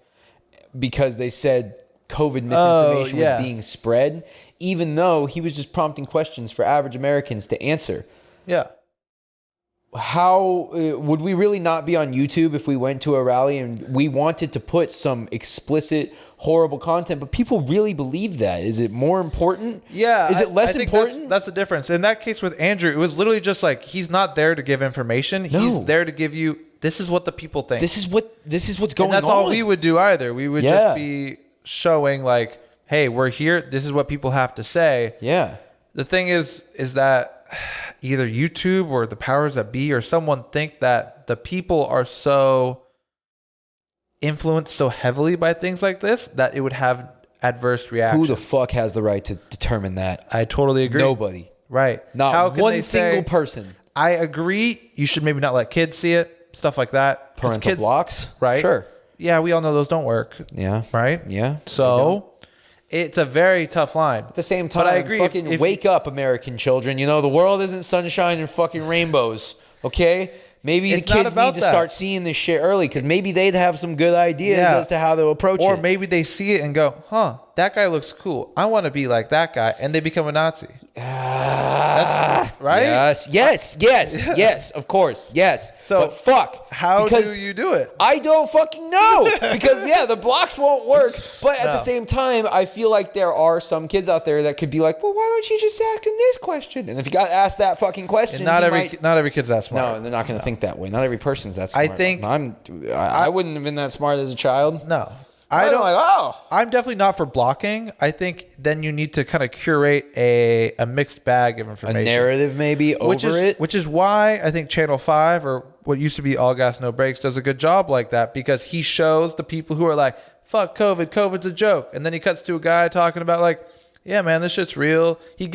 because they said COVID misinformation was being spread, even though he was just prompting questions for average Americans to answer. Yeah. How would we really not be on YouTube if we went to a rally and we wanted to put some explicit, horrible content, but people really believe that? Is it more important? Yeah. Is it less important? That's the difference. In that case with Andrew, it was literally just like, he's not there to give information. No. He's there to give you, this is what the people think. This is what's going on. And that's all we would do either. We would just be showing like, hey, we're here. This is what people have to say. Yeah. The thing is that either YouTube or the powers that be or someone think that the people are so influenced so heavily by things like this that it would have adverse reactions. Who the fuck has the right to determine that? I totally agree. Nobody. Right. Not one single person. I agree. You should maybe not let kids see it. Stuff like that. Parental blocks. Right. Sure. Yeah, we all know those don't work. Yeah. Right? Yeah. So it's a very tough line. At the same time, but I agree. Fucking wake up, American children. You know, the world isn't sunshine and fucking rainbows. Okay? Maybe the kids need to start seeing this shit early because maybe they'd have some good ideas as to how they'll approach it. Or maybe they see it and go, huh, that guy looks cool. I want to be like that guy. And they become a Nazi. That's, right? Yes, of course. Yes. So but fuck. How do you do it? I don't fucking know. Because, the blocks won't work. But at the same time, I feel like there are some kids out there that could be like, well, why don't you just ask him this question? And if you got asked that fucking question, not every kid's that smart. No, they're not going to think that way. Not every person's that smart. I think I wouldn't have been that smart as a child. No. I'm definitely not for blocking. I think then you need to kind of curate a mixed bag of information. A narrative maybe which is why I think Channel 5 or what used to be All Gas No Breaks does a good job like that, because he shows the people who are like, fuck COVID's a joke. And then he cuts to a guy talking about like, yeah, man, this shit's real. He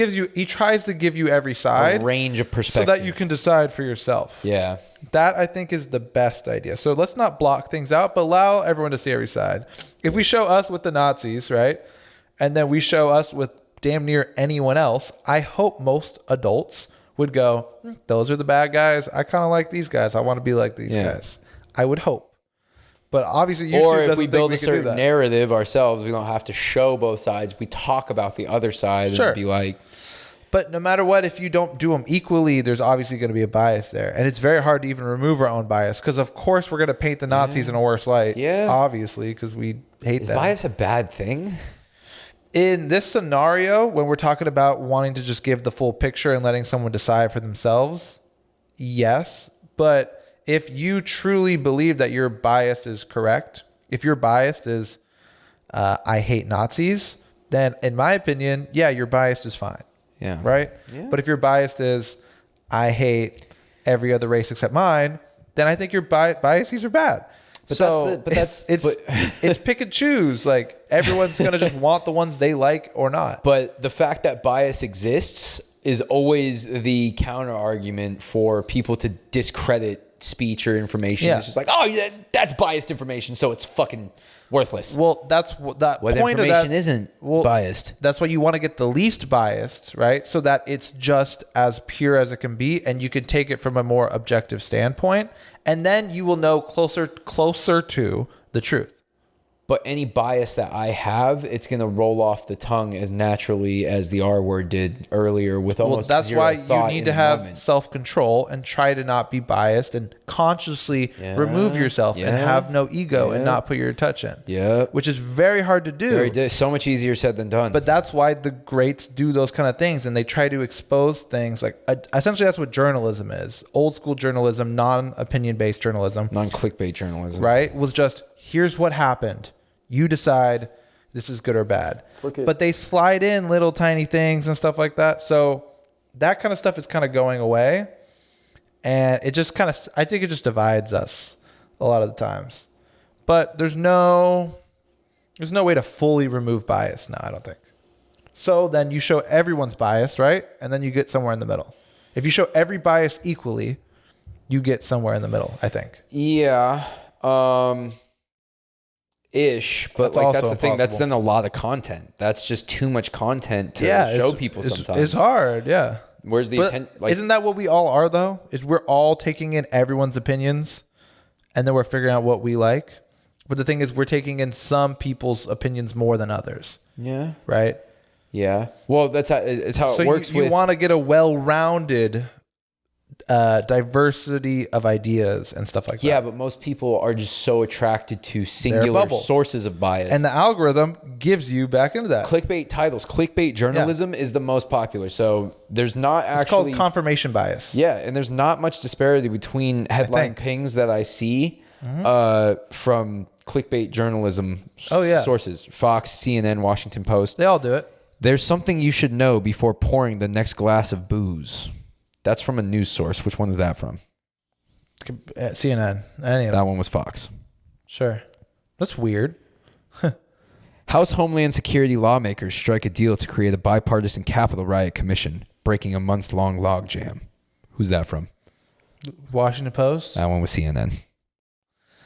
tries to give you every side. A range of perspective. So that you can decide for yourself. Yeah. That I think is the best idea. So let's not block things out, but allow everyone to see every side. If we show us with the Nazis, right? and then we show us with damn near anyone else, I hope most adults would go, those are the bad guys. I kind of like these guys. I want to be like these guys. I would hope. But obviously, YouTube or if doesn't we build think a certain narrative ourselves, we don't have to show both sides. We talk about the other side and be like. But no matter what, if you don't do them equally, there's obviously going to be a bias there. And it's very hard to even remove our own bias because, of course, we're going to paint the Nazis in a worse light. Yeah. Obviously, because we hate them. Is bias a bad thing? In this scenario, when we're talking about wanting to just give the full picture and letting someone decide for themselves, yes. But if you truly believe that your bias is correct, if your bias is, I hate Nazis, then in my opinion, yeah, your bias is fine. Yeah. Right? Yeah. But if your bias is, I hate every other race except mine, then I think your biases are bad. But it's pick and choose. Like everyone's gonna just want the ones they like or not. But the fact that bias exists is always the counter argument for people to discredit speech or information. Yeah. It's just like, oh, yeah, that's biased information, so it's fucking worthless. Well, that's what that point information of that isn't biased. That's why you want to get the least biased, right? So that it's just as pure as it can be, and you can take it from a more objective standpoint, and then you will know closer to the truth. But any bias that I have, it's going to roll off the tongue as naturally as the R word did earlier with almost that's zero why thought you need in to the have moment. Self-control and try to not be biased and consciously remove yourself and have no ego and not put your touch in. Yeah. Which is very hard to do. So much easier said than done. But that's why the greats do those kind of things, and they try to expose things. Like essentially that's what journalism is. Old school journalism, non-opinion based journalism. Non-clickbait journalism. Right? Was just, here's what happened. You decide this is good or bad. But they slide in little tiny things and stuff like that. So that kind of stuff is kind of going away. And it just kind of, I think it just divides us a lot of the times. But there's no way to fully remove bias now, I don't think. So then you show everyone's bias, right? And then you get somewhere in the middle. If you show every bias equally, you get somewhere in the middle, I think. Yeah. Ish, but that's the thing. That's then a lot of content. That's just too much content to show people sometimes. It's hard, yeah. Where's the intent? Isn't that what we all are, though? Is we're all taking in everyone's opinions, and then we're figuring out what we like. But the thing is, we're taking in some people's opinions more than others. Yeah. Right? Yeah. Well, it's how it works. You want to get a well-rounded diversity of ideas and stuff like that. Yeah, but most people are just so attracted to singular sources of bias. And the algorithm gives you back into that. Clickbait titles. Clickbait journalism is the most popular. So there's not actually... It's called confirmation bias. Yeah, and there's not much disparity between headline pings that I see from clickbait journalism sources. Fox, CNN, Washington Post. They all do it. There's something you should know before pouring the next glass of booze. That's from a news source. Which one is that from? CNN. That one was Fox. Sure. That's weird. House Homeland Security lawmakers strike a deal to create a bipartisan Capitol riot commission, breaking a months-long logjam. Who's that from? Washington Post? That one was CNN.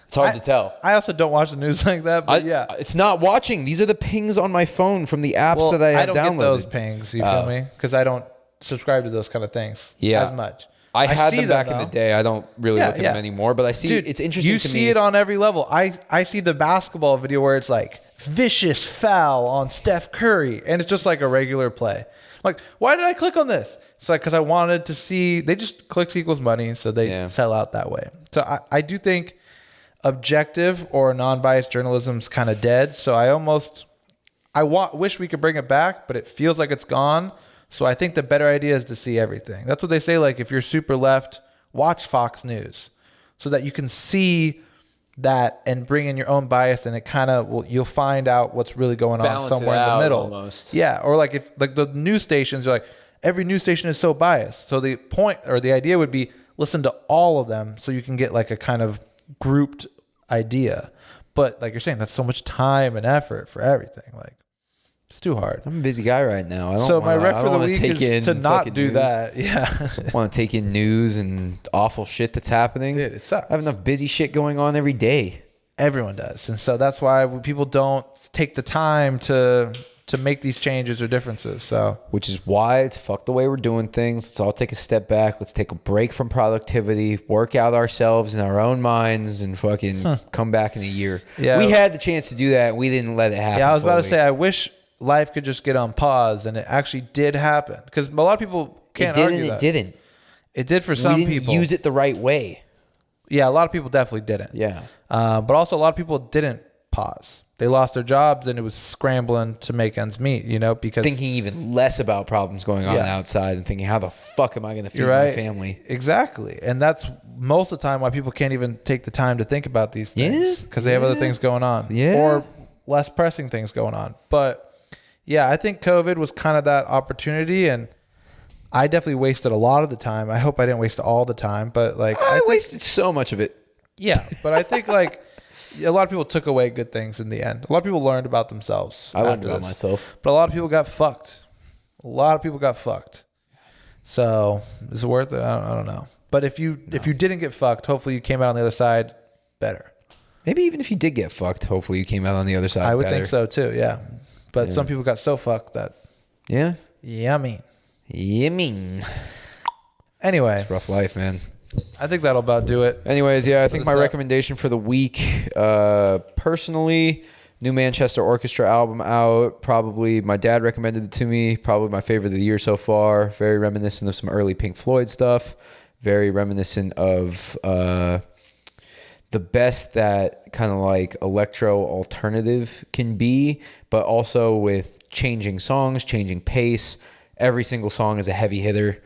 It's hard to tell. I also don't watch the news like that, but It's not watching. These are the pings on my phone from the apps that I have downloaded. I don't get those pings, you feel me? Because I don't subscribe to those kind of things as much. I had them back in the day. I don't really look at them anymore, but I see it's interesting to me. You see it on every level. I see the basketball video where it's like vicious foul on Steph Curry, and it's just like a regular play. Like, why did I click on this? It's like because I wanted to see. They just clicks equals money, so they sell out that way. So I do think objective or non-biased journalism is kind of dead. So I wish we could bring it back, but it feels like it's gone. So I think the better idea is to see everything. That's what they say. Like if you're super left, watch Fox News so that you can see that and bring in your own bias, and it kind of you'll find out what's really going on somewhere in the middle. Almost. Yeah. Or like if like the news stations are like every news station is so biased. So the point or the idea would be listen to all of them so you can get like a kind of grouped idea. But like you're saying, that's so much time and effort for everything. Like it's too hard. I'm a busy guy right now. My rec for the week is to not do that. Yeah. I want to take in news and awful shit that's happening. Dude, it sucks. I have enough busy shit going on every day. Everyone does. And so that's why people don't take the time to to make these changes or differences. So, which is why it's fuck the way we're doing things. Let's all take a step back. Let's take a break from productivity, work out ourselves in our own minds, and fucking come back in a year. Yeah, we had the chance to do that. We didn't let it happen. Yeah, I was about to say, I wish life could just get on pause, and it actually did happen. Because a lot of people can't argue that. It didn't. It did for some people. Use it the right way. Yeah, a lot of people definitely didn't. Yeah. But also a lot of people didn't pause. They lost their jobs and it was scrambling to make ends meet, because thinking even less about problems going on outside and thinking, how the fuck am I going to feed my family? Exactly. And that's most of the time why people can't even take the time to think about these things because they have other things going on or less pressing things going on. But yeah, I think COVID was kind of that opportunity, and I definitely wasted a lot of the time. I hope I didn't waste all the time, but I wasted so much of it. Yeah. But I think a lot of people took away good things in the end. A lot of people learned about themselves. I learned about myself. But a lot of people got fucked. So is it worth it? I don't know. But if you didn't get fucked, hopefully you came out on the other side better. Maybe even if you did get fucked, hopefully you came out on the other side better. I would think so too, yeah. But some people got so fucked that... Yeah? Yummy. Anyway. It's rough life, man. I think that'll about do it. Anyways, yeah, I think my recommendation for the week, personally, new Manchester Orchestra album out. Probably my dad recommended it to me. Probably my favorite of the year so far. Very reminiscent of some early Pink Floyd stuff. Very reminiscent of the best that kind of like electro alternative can be, but also with changing songs, changing pace. Every single song is a heavy hitter.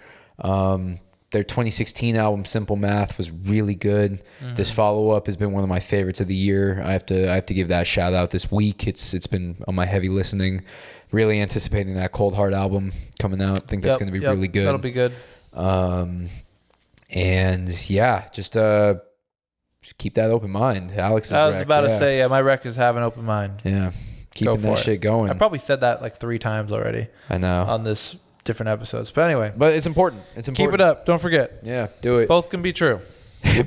Their 2016 album Simple Math was really good. Mm-hmm. This follow-up has been one of my favorites of the year. I have to give that a shout out this week. It's been on my heavy listening. Really anticipating that Cold Heart album coming out. I think that's going to be really good. That'll be good. And yeah, just keep that open mind. Alex's I was about to say, my rec is have an open mind. Yeah, keeping that shit going. I probably said that like 3 times already. I know on this. Different episodes, but anyway, it's important. Keep it up. Don't forget. Yeah, do it. Both can be true.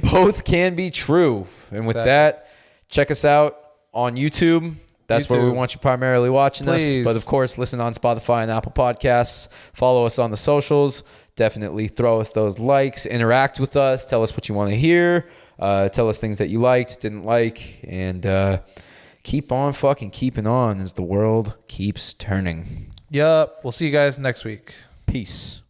Both can be true. And with that, check us out on YouTube. That's where we want you primarily watching us. But of course, listen on Spotify and Apple Podcasts. Follow us on the socials. Definitely throw us those likes. Interact with us. Tell us what you want to hear. Tell us things that you liked, didn't like, and keep on fucking keeping on as the world keeps turning. Yup. We'll see you guys next week. Peace.